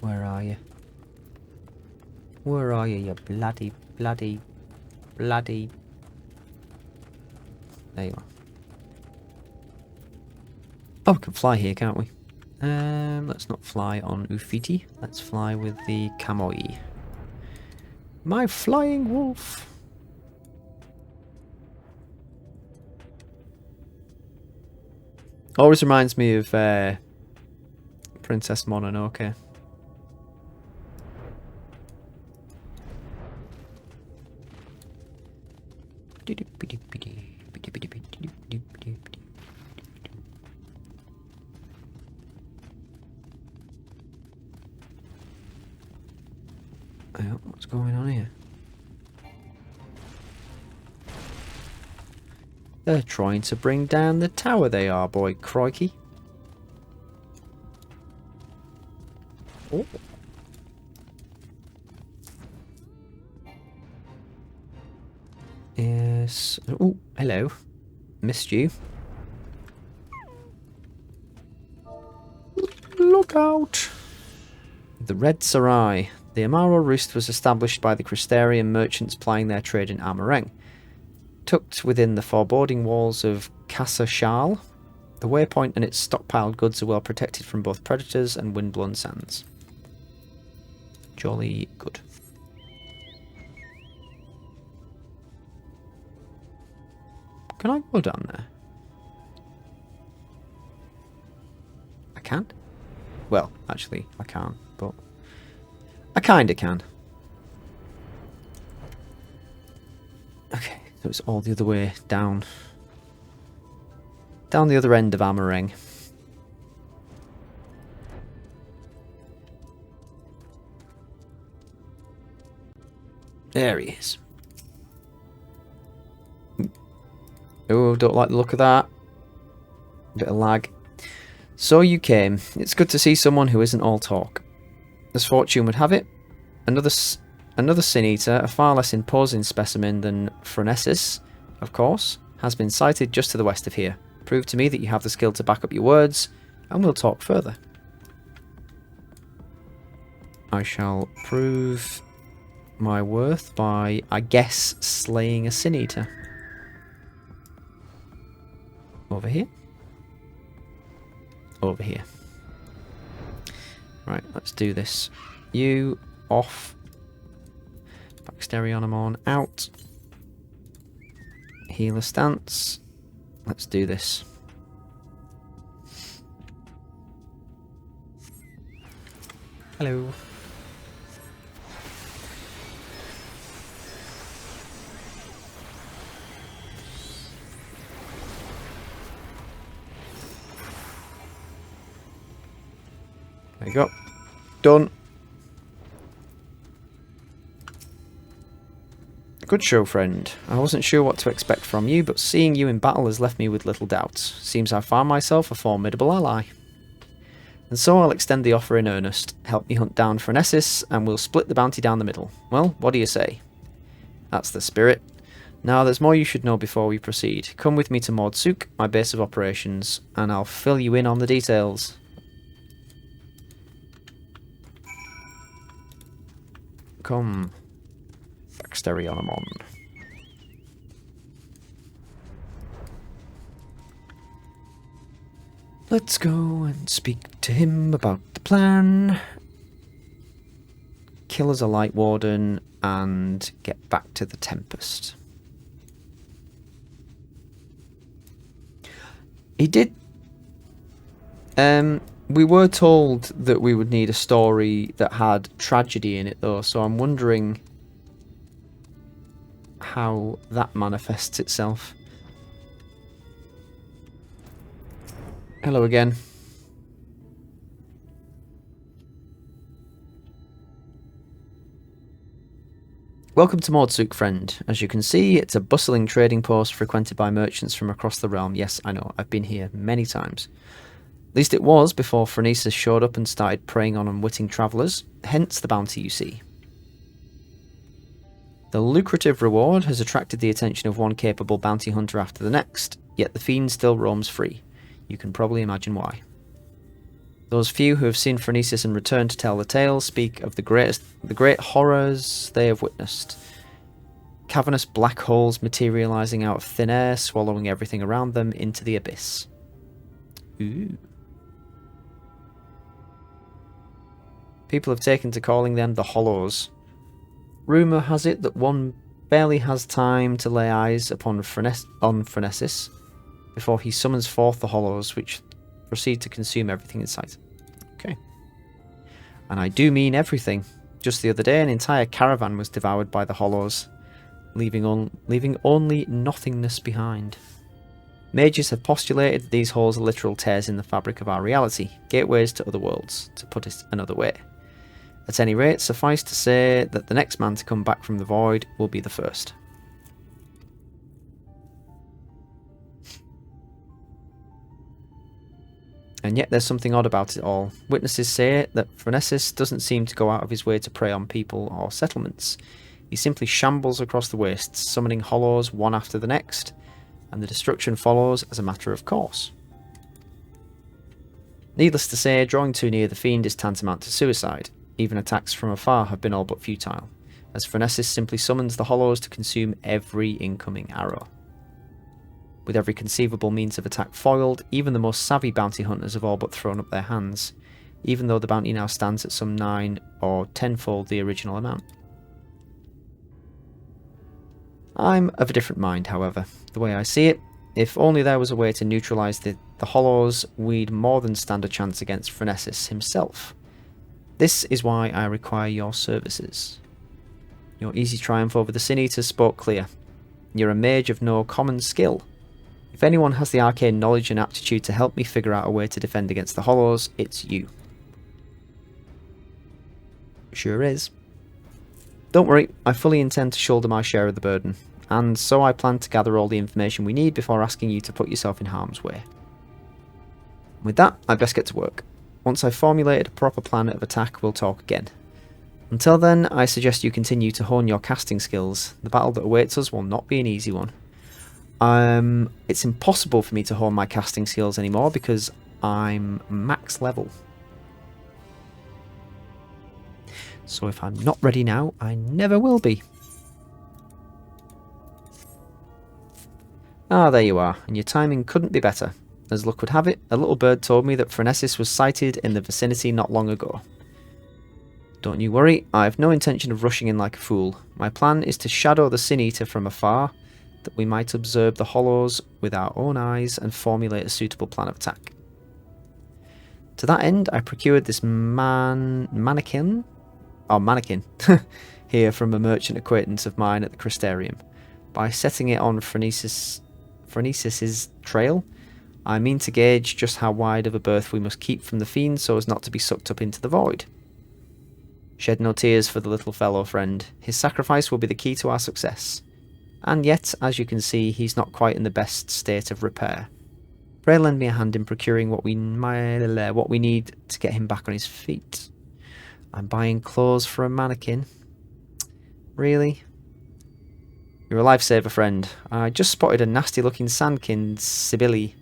A: Where are you? Where are you, you bloody... There you are. Oh, we can fly here, can't we? Let's not fly on Ufiti. Let's fly with the Kamoi. My flying wolf! Always reminds me of Princess Mononoke. What's going on here? They're trying to bring down the tower, they are, boy. Crikey. Oh. Yes. Oh, hello. Missed you. Look out! The Red Sarai. The Amaro Roost was established by the Crystarium merchants plying their trade in Am-Areng. Tucked within the foreboding walls of Casa Shal, the waypoint and its stockpiled goods are well protected from both predators and windblown sands. Jolly good. Can I go down there? I can? Well, actually, I can't, but I kinda can. Okay, so it's all the other way down. Down the other end of Am-Areng. There he is. Oh, don't like the look of that. Bit of lag. So you came. It's good to see someone who isn't all talk. As fortune would have it, another Sin Eater, a far less imposing specimen than Phronesis, of course, has been sighted just to the west of here. Prove to me that you have the skill to back up your words, and we'll talk further. I shall prove my worth by, I guess, slaying a Sin Eater. Over here. Over here. Right, let's do this. You off. Baxterion on out. Healer stance. Let's do this. Hello. There you go. Done. Good show, friend. I wasn't sure what to expect from you, but seeing you in battle has left me with little doubts. Seems I found myself a formidable ally. And so I'll extend the offer in earnest. Help me hunt down Phronesis, and we'll split the bounty down the middle. Well, what do you say? That's the spirit. Now, there's more you should know before we proceed. Come with me to Mordsuk, my base of operations, and I'll fill you in on the details. Come, Baxterion. Let's go and speak to him about the plan. Kill as a Light Warden and get back to the Tempest. He did. We were told that we would need a story that had tragedy in it, though, so I'm wondering how that manifests itself. Hello again. Welcome to Mordsuk, friend. As you can see, it's a bustling trading post frequented by merchants from across the realm. Yes, I know, I've been here many times. At least it was before Phronesis showed up and started preying on unwitting travellers, hence the bounty you see. The lucrative reward has attracted the attention of one capable bounty hunter after the next, yet the fiend still roams free. You can probably imagine why. Those few who have seen Phronesis and returned to tell the tale speak of the great horrors they have witnessed. Cavernous black holes materialising out of thin air, swallowing everything around them into the abyss. Ooh. People have taken to calling them the Hollows. Rumour has it that one barely has time to lay eyes upon Phronesis before he summons forth the Hollows, which proceed to consume everything in sight. Okay. And I do mean everything. Just the other day, an entire caravan was devoured by the Hollows, leaving only nothingness behind. Mages have postulated that these holes are literal tears in the fabric of our reality, gateways to other worlds, to put it another way. At any rate, suffice to say that the next man to come back from the void will be the first. And yet there's something odd about it all. Witnesses say that Phronesis doesn't seem to go out of his way to prey on people or settlements. He simply shambles across the wastes, summoning hollows one after the next, and the destruction follows as a matter of course. Needless to say, drawing too near the fiend is tantamount to suicide. Even attacks from afar have been all but futile, as Phronesis simply summons the hollows to consume every incoming arrow. With every conceivable means of attack foiled, even the most savvy bounty hunters have all but thrown up their hands, even though the bounty now stands at some 9 or 10-fold the original amount. I'm of a different mind, however. The way I see it, if only there was a way to neutralise the hollows, we'd more than stand a chance against Phronesis himself. This is why I require your services. Your easy triumph over the Sin Eaters spoke clear. You're a mage of no common skill. If anyone has the arcane knowledge and aptitude to help me figure out a way to defend against the hollows, it's you. Sure is. Don't worry, I fully intend to shoulder my share of the burden, and so I plan to gather all the information we need before asking you to put yourself in harm's way. With that, I'd best get to work. Once I've formulated a proper plan of attack, we'll talk again. Until then, I suggest you continue to hone your casting skills. The battle that awaits us will not be an easy one. It's impossible for me to hone my casting skills anymore because I'm max level. So if I'm not ready now, I never will be. Ah, there you are, and your timing couldn't be better. As luck would have it, a little bird told me that Phronesis was sighted in the vicinity not long ago. Don't you worry, I have no intention of rushing in like a fool. My plan is to shadow the Sin Eater from afar, that we might observe the hollows with our own eyes and formulate a suitable plan of attack. To that end, I procured this mannequin here from a merchant acquaintance of mine at the Crystarium. By setting it on Phronesis's trail, I mean to gauge just how wide of a berth we must keep from the fiend so as not to be sucked up into the void. Shed no tears for the little fellow, friend. His sacrifice will be the key to our success. And yet, as you can see, he's not quite in the best state of repair. Pray lend me a hand in procuring what we need to get him back on his feet. I'm buying clothes for a mannequin. Really? You're a lifesaver, friend. I just spotted a nasty-looking sandkin Sibylle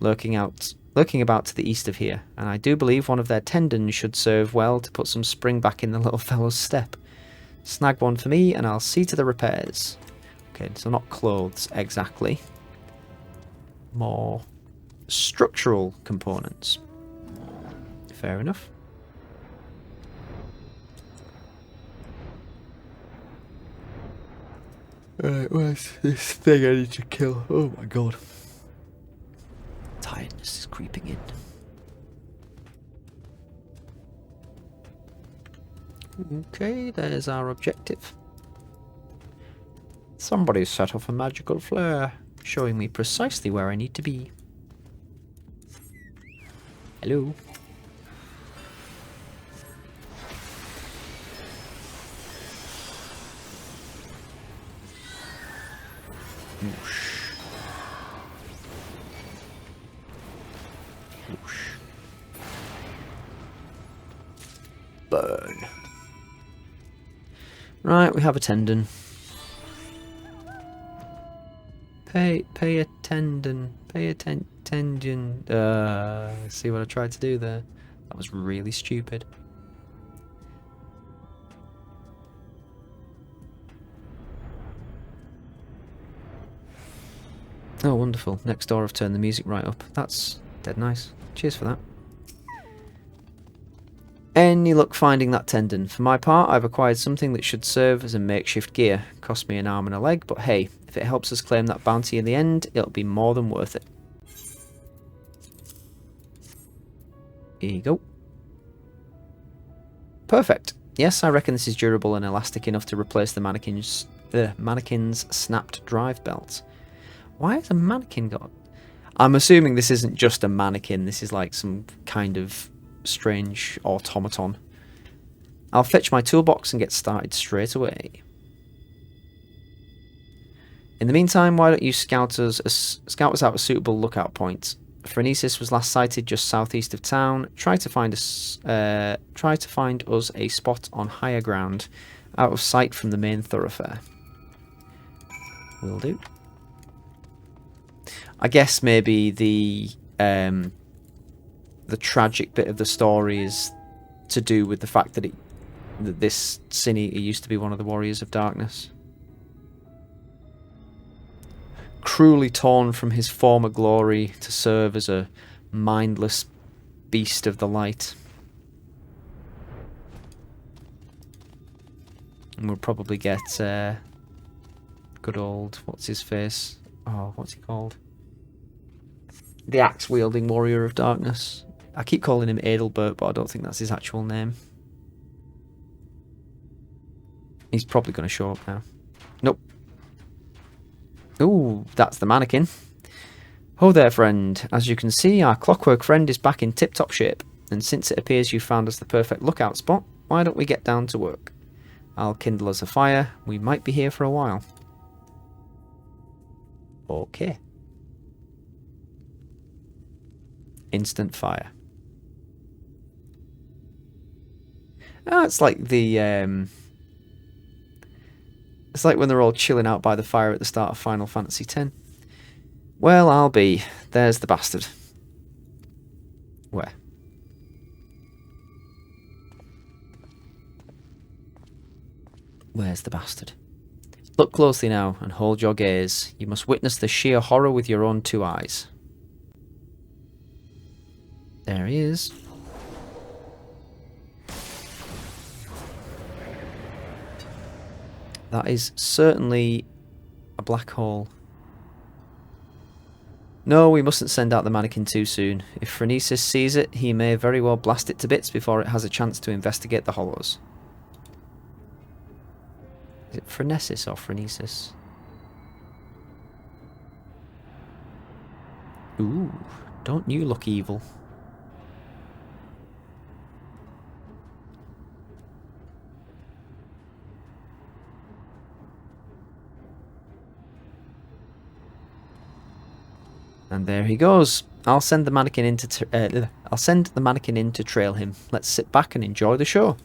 A: lurking about to the east of here, and I do believe one of their tendons should serve well to put some spring back in the little fellow's step. Snag one for me, and I'll see to the repairs. Okay, so not clothes exactly. More structural components. Fair enough. Right, where's this thing I need to kill? Oh my god. Tiredness is creeping in. Okay, there's our objective. Somebody's set off a magical flare, showing me precisely where I need to be. Hello. Whoosh. Whoosh. Burn. Right, we have a tendon. Pay attention. Pay attention. See what I tried to do there? That was really stupid. Oh, wonderful. Next door I've turned the music right up. That's dead nice. Cheers for that. Any luck finding that tendon? For my part, I've acquired something that should serve as a makeshift gear. Cost me an arm and a leg, but hey, if it helps us claim that bounty in the end, it'll be more than worth it. Here you go. Perfect. Yes, I reckon this is durable and elastic enough to replace the mannequin's snapped drive belt. Why has a mannequin got... I'm assuming this isn't just a mannequin, this is like some kind of strange automaton. I'll fetch my toolbox and get started straight away. In the meantime, why don't you scout us out a suitable lookout point? Phronesis was last sighted just southeast of town. Try to find us a spot on higher ground, out of sight from the main thoroughfare. Will do. I guess maybe the tragic bit of the story is to do with the fact that this Sin Eater used to be one of the Warriors of Darkness. Cruelly torn from his former glory to serve as a mindless beast of the light. And we'll probably get good old, what's his face? Oh, what's he called? The axe-wielding Warrior of Darkness. I keep calling him Adelbert, but I don't think that's his actual name. He's probably going to show up now. Nope. Ooh, that's the mannequin. Oh there, friend. As you can see, our clockwork friend is back in tip-top shape. And since it appears you found us the perfect lookout spot, why don't we get down to work? I'll kindle us a fire. We might be here for a while. Okay. Instant fire. Oh, it's like the it's like when they're all chilling out by the fire at the start of Final Fantasy X. Well, I'll be. There's the bastard. Where? Where's the bastard? Look closely now and hold your gaze. You must witness the sheer horror with your own two eyes. There he is. That is certainly a black hole. No, we mustn't send out the mannequin too soon. If Phronesis sees it, he may very well blast it to bits before it has a chance to investigate the hollows. Is it Phronesis or Phronesis? Ooh, don't you look evil. And there he goes. I'll send the mannequin in to trail him. Let's sit back and enjoy the show.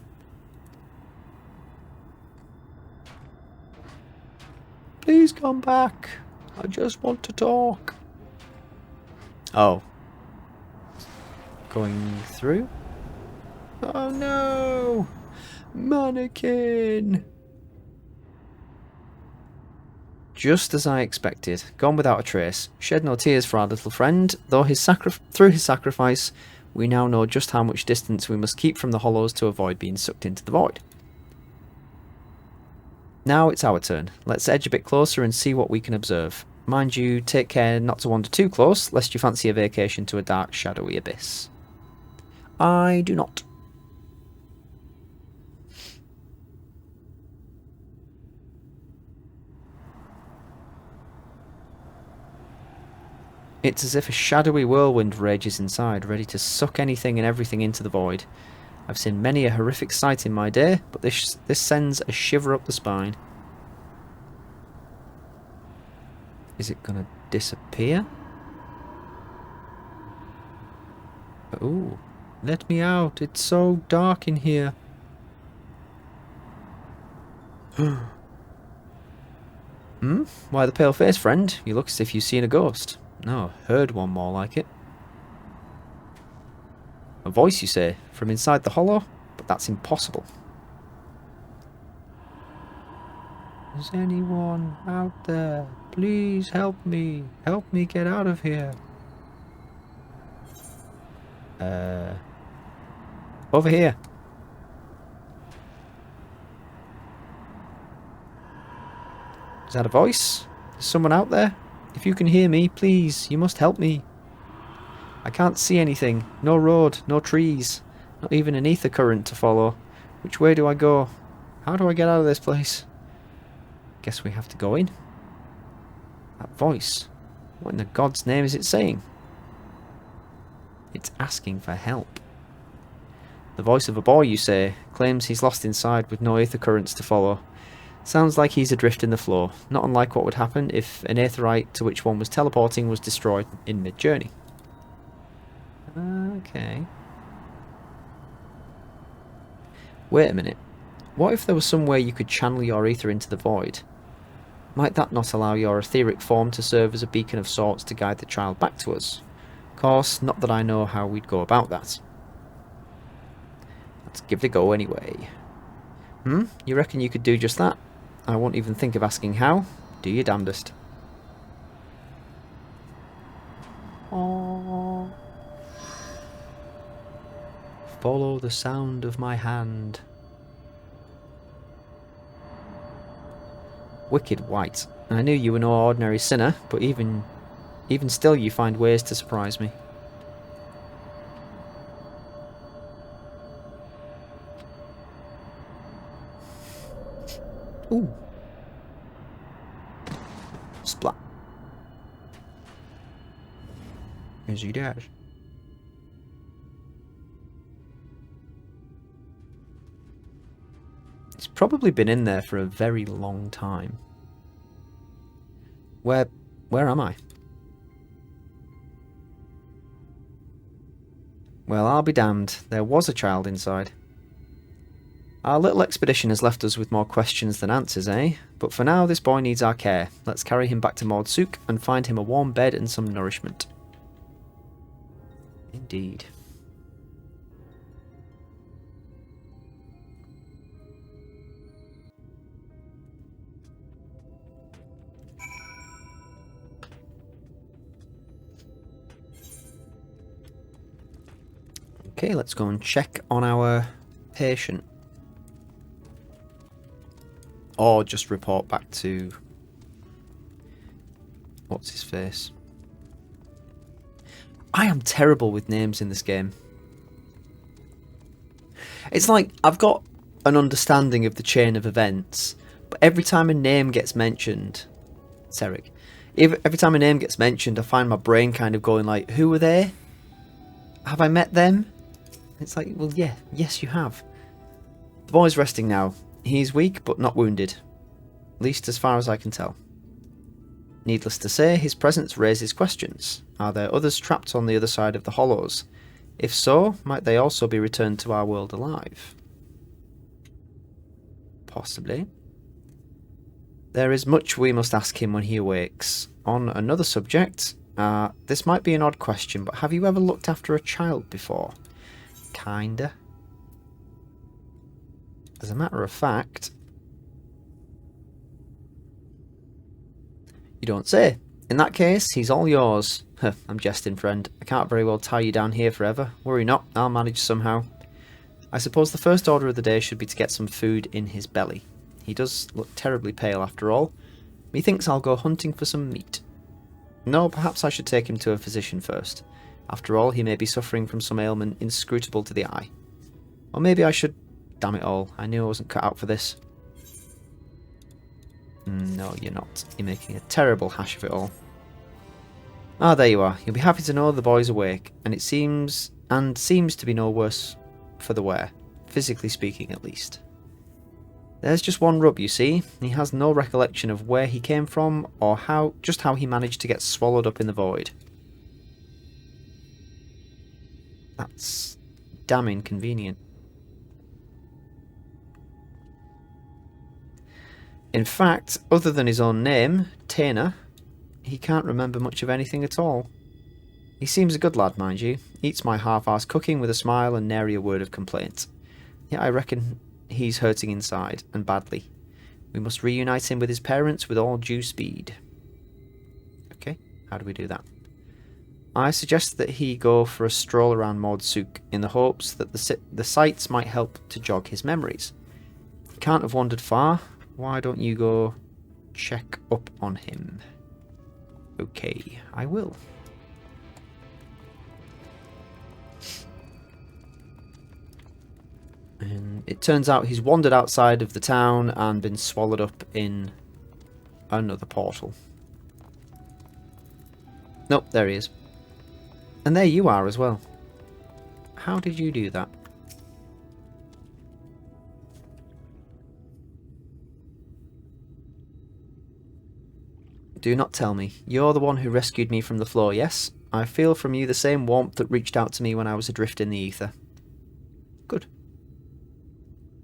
A: Please come back. I just want to talk. Oh. Going through? Oh no! Mannequin! Just as I expected. Gone without a trace. Shed no tears for our little friend, though through his sacrifice, we now know just how much distance we must keep from the hollows to avoid being sucked into the void. Now it's our turn. Let's edge a bit closer and see what we can observe. Mind you, take care not to wander too close, lest you fancy a vacation to a dark, shadowy abyss. I do not. It's as if a shadowy whirlwind rages inside, ready to suck anything and everything into the void. I've seen many a horrific sight in my day, but this sends a shiver up the spine. Is it gonna disappear? Oh, let me out. It's so dark in here. Why the pale face, friend? You look as if you've seen a ghost. No, heard one more like it. A voice, you say, from inside the hollow? But that's impossible. Is anyone out there? Please help me. Help me get out of here. Over here. Is that a voice? Is someone out there? If you can hear me, please, you must help me. I can't see anything. No road, no trees. Not even an ether current to follow. Which way do I go? How do I get out of this place? Guess we have to go in. That voice. What in the God's name is it saying? It's asking for help. The voice of a boy, you say, claims he's lost inside with no ether currents to follow. Sounds like he's adrift in the floor, not unlike what would happen if an aetherite to which one was teleporting was destroyed in mid-journey. Okay. Wait a minute. What if there was some way you could channel your ether into the void? Might that not allow your etheric form to serve as a beacon of sorts to guide the child back to us? Of course, not that I know how we'd go about that. Let's give it a go anyway. You reckon you could do just that? I won't even think of asking how. Do your damnedest. Aww. Follow the sound of my hand. Wicked white. I knew you were no ordinary sinner, but even still you find ways to surprise me. Ooh. Splat. As he does. It's probably been in there for a very long time. Where am I? Well, I'll be damned. There was a child inside. Our little expedition has left us with more questions than answers, eh? But for now, this boy needs our care. Let's carry him back to Emet-Selch and find him a warm bed and some nourishment. Indeed. Okay, let's go and check on our patient. Or just report back to... what's his face? I am terrible with names in this game. It's like, I've got an understanding of the chain of events, but every time a name gets mentioned... It's Eric. Every time a name gets mentioned, I find my brain kind of going like, who are they? Have I met them? It's like, well, yeah, yes you have. The boy's resting now. He's weak, but not wounded. At least as far as I can tell. Needless to say, his presence raises questions. Are there others trapped on the other side of the hollows? If so, might they also be returned to our world alive? Possibly. There is much we must ask him when he awakes. On another subject, this might be an odd question, but have you ever looked after a child before? Kinda. As a matter of fact... You don't say. In that case, he's all yours. I'm jesting, friend. I can't very well tie you down here forever. Worry not, I'll manage somehow. I suppose the first order of the day should be to get some food in his belly. He does look terribly pale after all. Methinks I'll go hunting for some meat. No, perhaps I should take him to a physician first. After all, he may be suffering from some ailment inscrutable to the eye. Or maybe I should... Damn it all, I knew I wasn't cut out for this. No, you're not. You're making a terrible hash of it all. Ah, there you are. You'll be happy to know the boy's awake, and it seems to be no worse for the wear, physically speaking at least. There's just one rub, you see. He has no recollection of where he came from or just how he managed to get swallowed up in the void. That's damn inconvenient. In fact, other than his own name, Tainer, he can't remember much of anything at all. He seems a good lad, mind you. Eats my half-assed cooking with a smile and nary a word of complaint. Yet I reckon he's hurting inside, and badly. We must reunite him with his parents with all due speed. Okay, how do we do that? I suggest that he go for a stroll around Emet-Selch in the hopes that the sights might help to jog his memories. He can't have wandered far. Why don't you go check up on him? Okay, I will. And it turns out he's wandered outside of the town and been swallowed up in another portal. Nope, there he is. And there you are as well. How did you do that? Do not tell me. You're the one who rescued me from the floor, yes? I feel from you the same warmth that reached out to me when I was adrift in the ether. Good.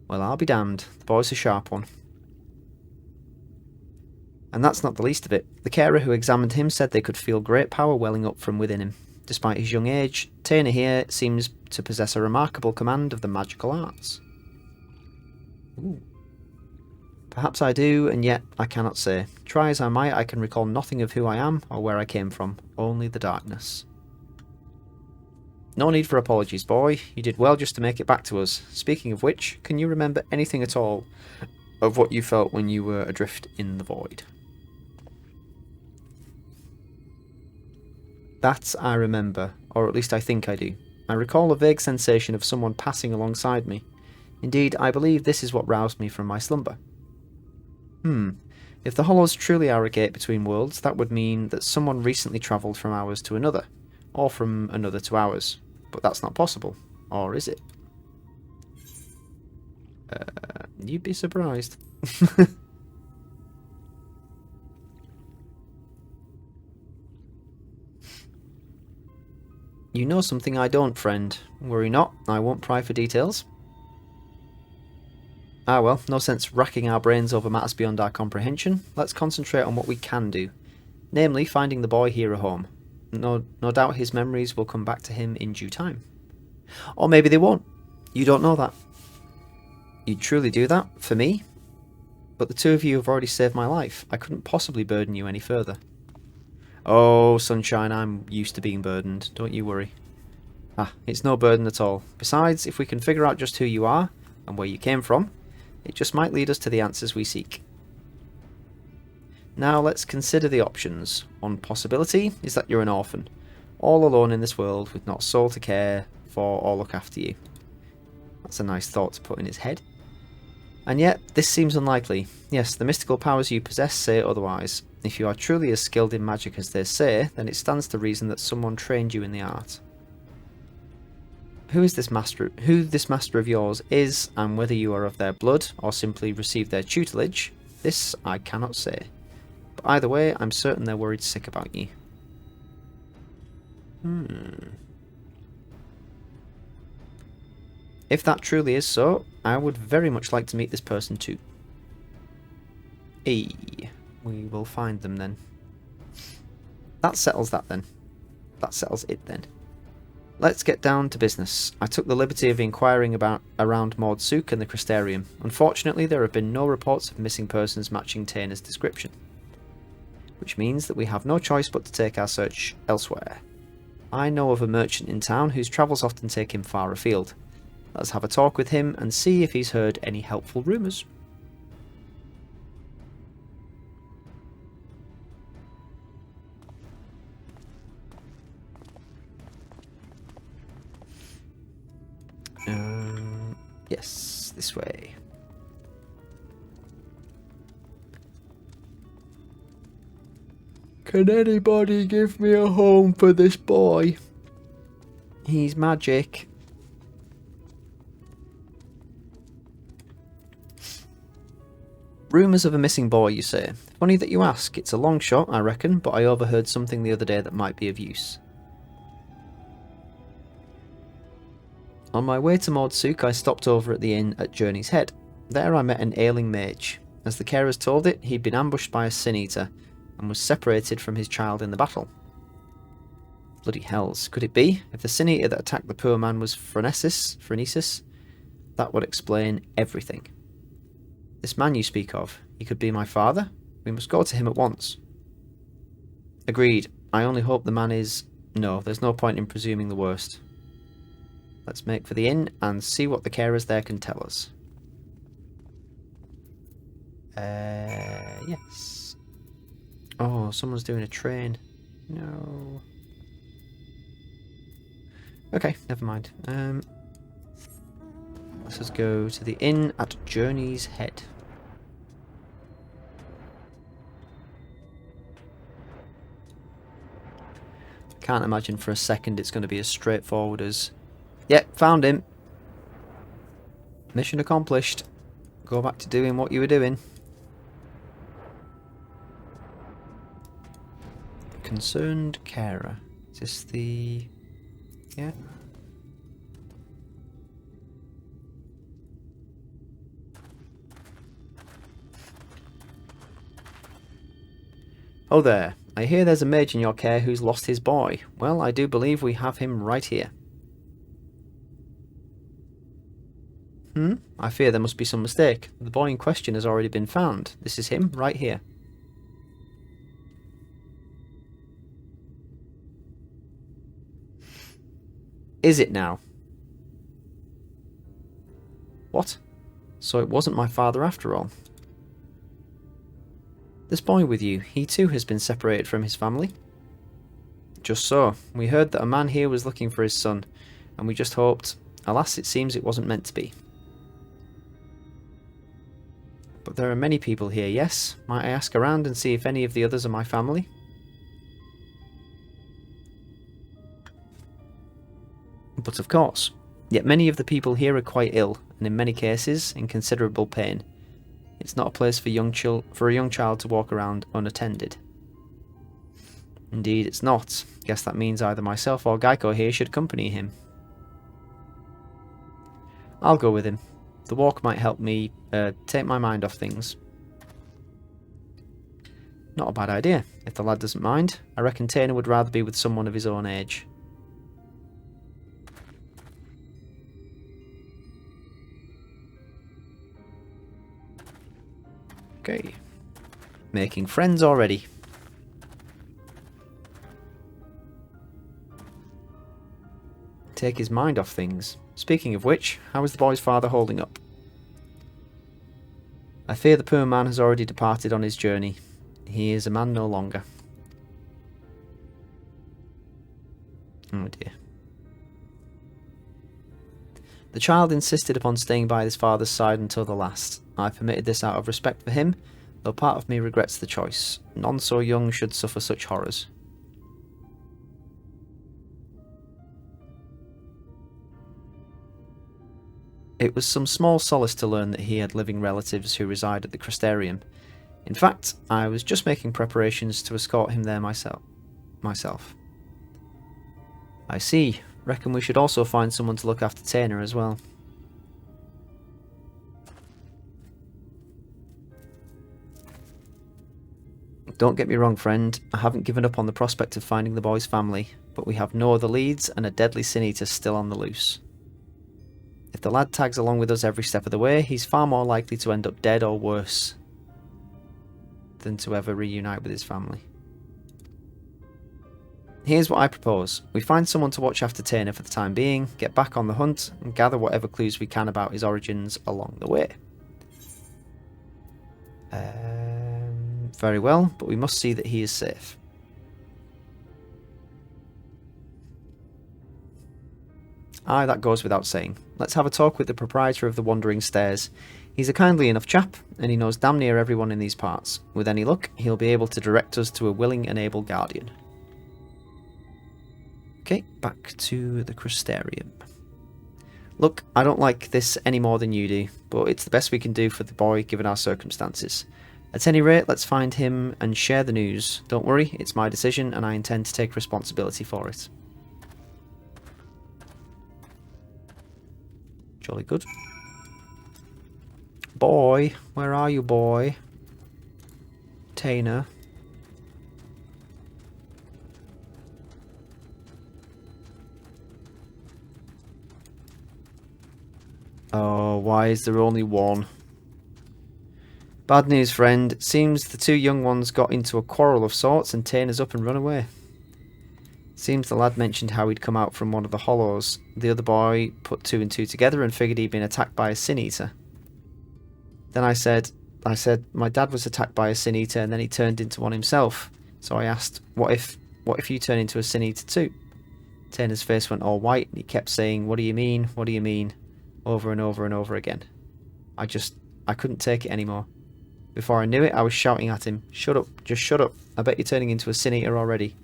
A: Well, I'll be damned. The boy's a sharp one. And that's not the least of it. The carer who examined him said they could feel great power welling up from within him. Despite his young age, Tainer here seems to possess a remarkable command of the magical arts. Ooh. Perhaps I do, and yet I cannot say. Try as I might, I can recall nothing of who I am or where I came from. Only the darkness. No need for apologies, boy. You did well just to make it back to us. Speaking of which, can you remember anything at all of what you felt when you were adrift in the void? That I remember, or at least I think I do. I recall a vague sensation of someone passing alongside me. Indeed, I believe this is what roused me from my slumber. If the Hollows truly are a gate between worlds, that would mean that someone recently travelled from ours to another, or from another to ours. But that's not possible, or is it? You'd be surprised. You know something I don't, friend. Worry not, I won't pry for details. Ah well, no sense racking our brains over matters beyond our comprehension. Let's concentrate on what we can do. Namely, finding the boy here a home. No doubt his memories will come back to him in due time. Or maybe they won't. You don't know that. You'd truly do that, for me? But the two of you have already saved my life. I couldn't possibly burden you any further. Oh, sunshine, I'm used to being burdened. Don't you worry. Ah, it's no burden at all. Besides, if we can figure out just who you are, and where you came from, it just might lead us to the answers we seek. Now let's consider the options. One possibility is that you're an orphan, all alone in this world with not a soul to care for or look after you. That's a nice thought to put in his head. And yet, this seems unlikely. Yes, the mystical powers you possess say otherwise. If you are truly as skilled in magic as they say, then it stands to reason that someone trained you in the art. Who this master of yours is, and whether you are of their blood or simply received their tutelage, this I cannot say. But either way, I'm certain they're worried sick about you. If that truly is so, I would very much like to meet this person too. We will find them then. That settles that then. That settles it then. Let's get down to business. I took the liberty of inquiring around Emet-Selch and the Crystarium. Unfortunately, there have been no reports of missing persons matching Tainer's description, which means that we have no choice but to take our search elsewhere. I know of a merchant in town whose travels often take him far afield. Let's have a talk with him and see if he's heard any helpful rumours. Yes, this way. Can anybody give me a home for this boy? He's magic. Rumours of a missing boy, you say? Funny that you ask. It's a long shot, I reckon, but I overheard something the other day that might be of use. On my way to Mordsuk, I stopped over at the inn at Journey's Head. There I met an ailing mage. As the carers told it, he'd been ambushed by a sin-eater and was separated from his child in the battle. Bloody hells, could it be? If the sin-eater that attacked the poor man was Phronesis, that would explain everything. This man you speak of, he could be my father? We must go to him at once. Agreed. I only hope the man is... No, there's no point in presuming the worst. Let's make for the inn and see what the carers there can tell us. Yes. Oh, someone's doing a train. No. Okay, never mind. Let's just go to the inn at Journey's Head. Can't imagine for a second it's going to be as straightforward as... Yep, found him. Mission accomplished. Go back to doing what you were doing. Concerned carer. Is this the... Yeah. Oh there. I hear there's a mage in your care who's lost his boy. Well, I do believe we have him right here. I fear there must be some mistake. The boy in question has already been found. This is him, right here. Is it now? What? So it wasn't my father after all. This boy with you, he too has been separated from his family? Just so. We heard that a man here was looking for his son, and we just hoped... Alas, it seems it wasn't meant to be. But there are many people here, yes? Might I ask around and see if any of the others are my family? But of course. Yet many of the people here are quite ill, and in many cases, in considerable pain. It's not a place for a young child to walk around unattended. Indeed, it's not. Guess that means either myself or Geico here should accompany him. I'll go with him. The walk might help me take my mind off things. Not a bad idea, if the lad doesn't mind. I reckon Tainer would rather be with someone of his own age. Okay. Making friends already. Take his mind off things. Speaking of which, how is the boy's father holding up? I fear the poor man has already departed on his journey. He is a man no longer. Oh dear. The child insisted upon staying by his father's side until the last. I permitted this out of respect for him, though part of me regrets the choice. None so young should suffer such horrors. It was some small solace to learn that he had living relatives who reside at the Crystarium. In fact, I was just making preparations to escort him there myself. I see. Reckon we should also find someone to look after Tainer as well. Don't get me wrong, friend. I haven't given up on the prospect of finding the boy's family, but we have no other leads and a deadly sin-eater still on the loose. If the lad tags along with us every step of the way, he's far more likely to end up dead or worse than to ever reunite with his family. Here's what I propose. We find someone to watch after Tainer for the time being, get back on the hunt, and gather whatever clues we can about his origins along the way. Very well, but we must see that he is safe. Aye, that goes without saying. Let's have a talk with the proprietor of the Wandering Stairs. He's a kindly enough chap, and he knows damn near everyone in these parts. With any luck, he'll be able to direct us to a willing and able guardian. Okay, back to the Crystarium. Look, I don't like this any more than you do, but it's the best we can do for the boy given our circumstances. At any rate, let's find him and share the news. Don't worry, it's my decision and I intend to take responsibility for it. Jolly good. Boy, where are you, boy? Tainer. Oh, why is there only one? Bad news, friend. It seems the two young ones got into a quarrel of sorts and Tainer's up and run away. Seems the lad mentioned how he'd come out from one of the hollows. The other boy put two and two together and figured he'd been attacked by a sin eater. Then I said, my dad was attacked by a sin eater and then he turned into one himself. So I asked, what if you turn into a sin eater too? Tainer's face went all white and he kept saying, what do you mean? What do you mean? Over and over and over again. I couldn't take it anymore. Before I knew it, I was shouting at him, shut up, just shut up. I bet you're turning into a sin eater already.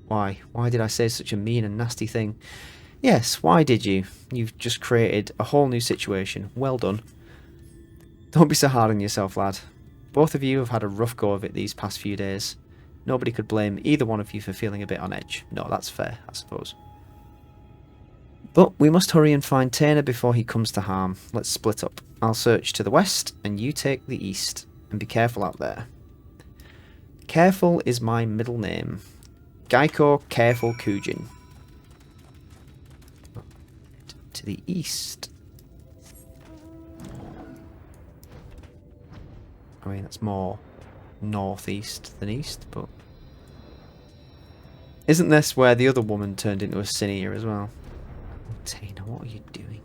A: Why? Why did I say such a mean and nasty thing? Yes, why did you? You've just created a whole new situation. Well done. Don't be so hard on yourself, lad. Both of you have had a rough go of it these past few days. Nobody could blame either one of you for feeling a bit on edge. No, that's fair, I suppose. But we must hurry and find Tainer before he comes to harm. Let's split up. I'll search to the west, and you take the east. And be careful out there. Careful is my middle name. Geico Careful Kujin. To the east. I mean, that's more northeast than east, but... Isn't this where the other woman turned into a sin eater as well? Tainer, what are you doing?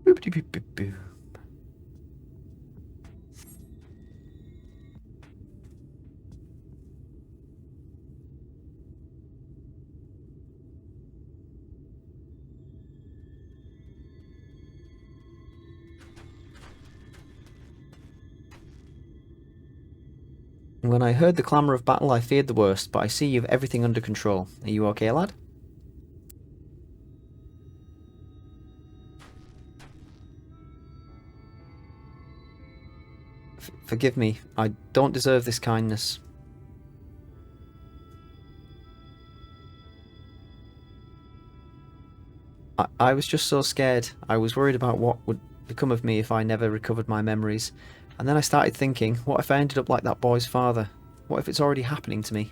A: Boop-de-boop-boop-boop. When I heard the clamour of battle, I feared the worst, but I see you've everything under control. Are you okay, lad? Forgive me. I don't deserve this kindness. I was just so scared. I was worried about what would become of me if I never recovered my memories. And then I started thinking, what if I ended up like that boy's father? What if it's already happening to me?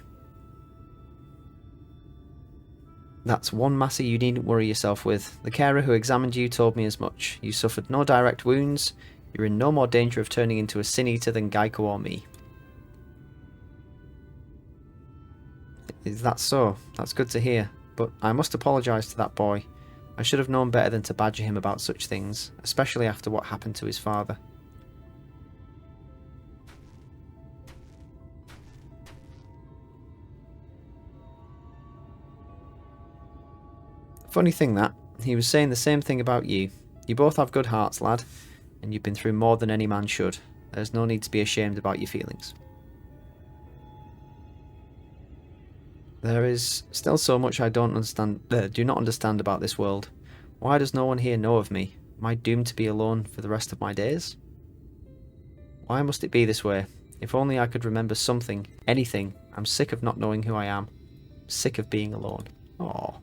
A: That's one matter you needn't worry yourself with. The carer who examined you told me as much. You suffered no direct wounds. You're in no more danger of turning into a sin eater than Geico or me. Is that so? That's good to hear. But I must apologise to that boy. I should have known better than to badger him about such things, especially after what happened to his father. Funny thing that, he was saying the same thing about you. You both have good hearts, lad, and you've been through more than any man should. There's no need to be ashamed about your feelings. There is still so much I do not understand about this world. Why does no one here know of me? Am I doomed to be alone for the rest of my days? Why must it be this way? If only I could remember something, anything. I'm sick of not knowing who I am. I'm sick of being alone. Aww.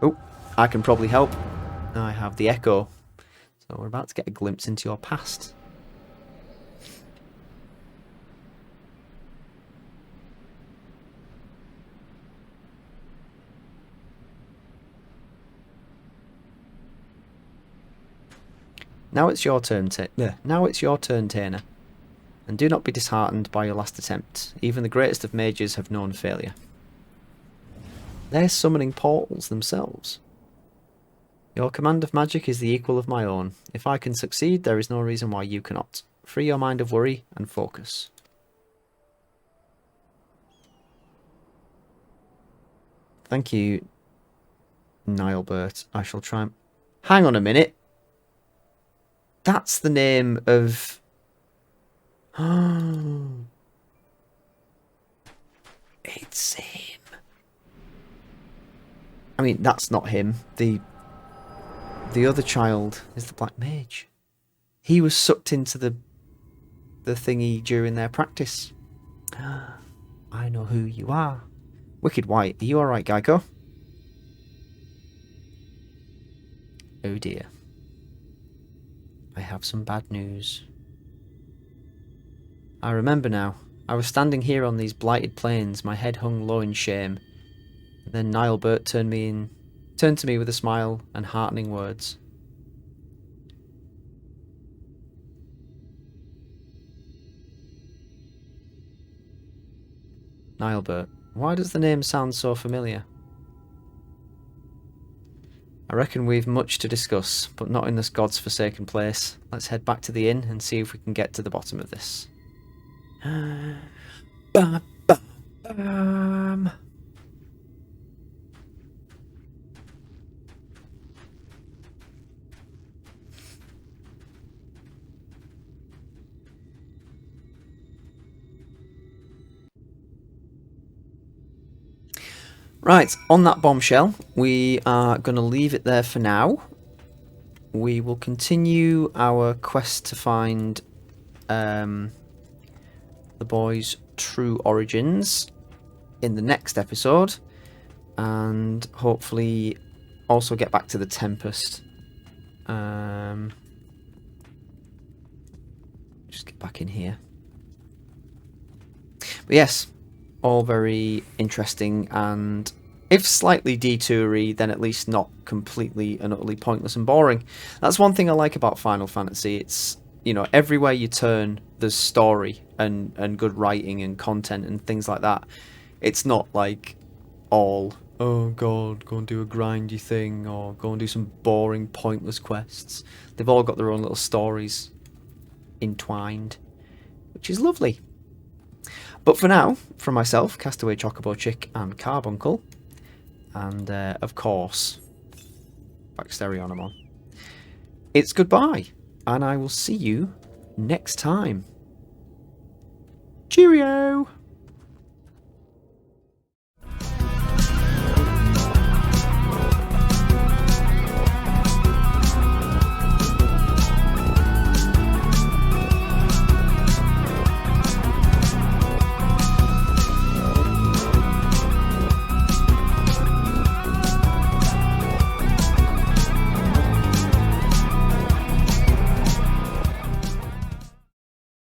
A: Oh, I can probably help. I have the echo. So we're about to get a glimpse into your past. Now it's your turn, Now it's your turn, Tainer. And do not be disheartened by your last attempt. Even the greatest of mages have known failure. They're summoning portals themselves. Your command of magic is the equal of my own. If I can succeed, there is no reason why you cannot. Free your mind of worry and focus. Thank you, Nilebert. I shall try and... Hang on a minute. That's the name of... It's him. I mean, that's not him. The other child is the Black Mage. He was sucked into the thingy during their practice. I know who you are. Wicked White, are you alright, Geico? Oh dear. I have some bad news. I remember now. I was standing here on these blighted plains, my head hung low in shame. And then Nilebert turned to me with a smile and heartening words. Nilebert, why does the name sound so familiar? I reckon we've much to discuss, but not in this god's forsaken place. Let's head back to the inn and see if we can get to the bottom of this. Bam, bam, bam. Right, on that bombshell, we are going to leave it there for now. We will continue our quest to find the boy's true origins in the next episode, and hopefully also get back to the Tempest. Just get back in here. But yes, all very interesting, and if slightly detoury, then at least not completely and utterly pointless and boring. That's one thing I like about Final Fantasy. It's, you know, everywhere you turn, there's story and good writing and content and things like that. It's not like all, oh god, go and do a grindy thing, or go and do some boring, pointless quests. They've all got their own little stories entwined, which is lovely. But for now, from myself, Castaway Chocobo Chick and Carbuncle, and of course, Baxterionomon, it's goodbye, and I will see you next time. Cheerio!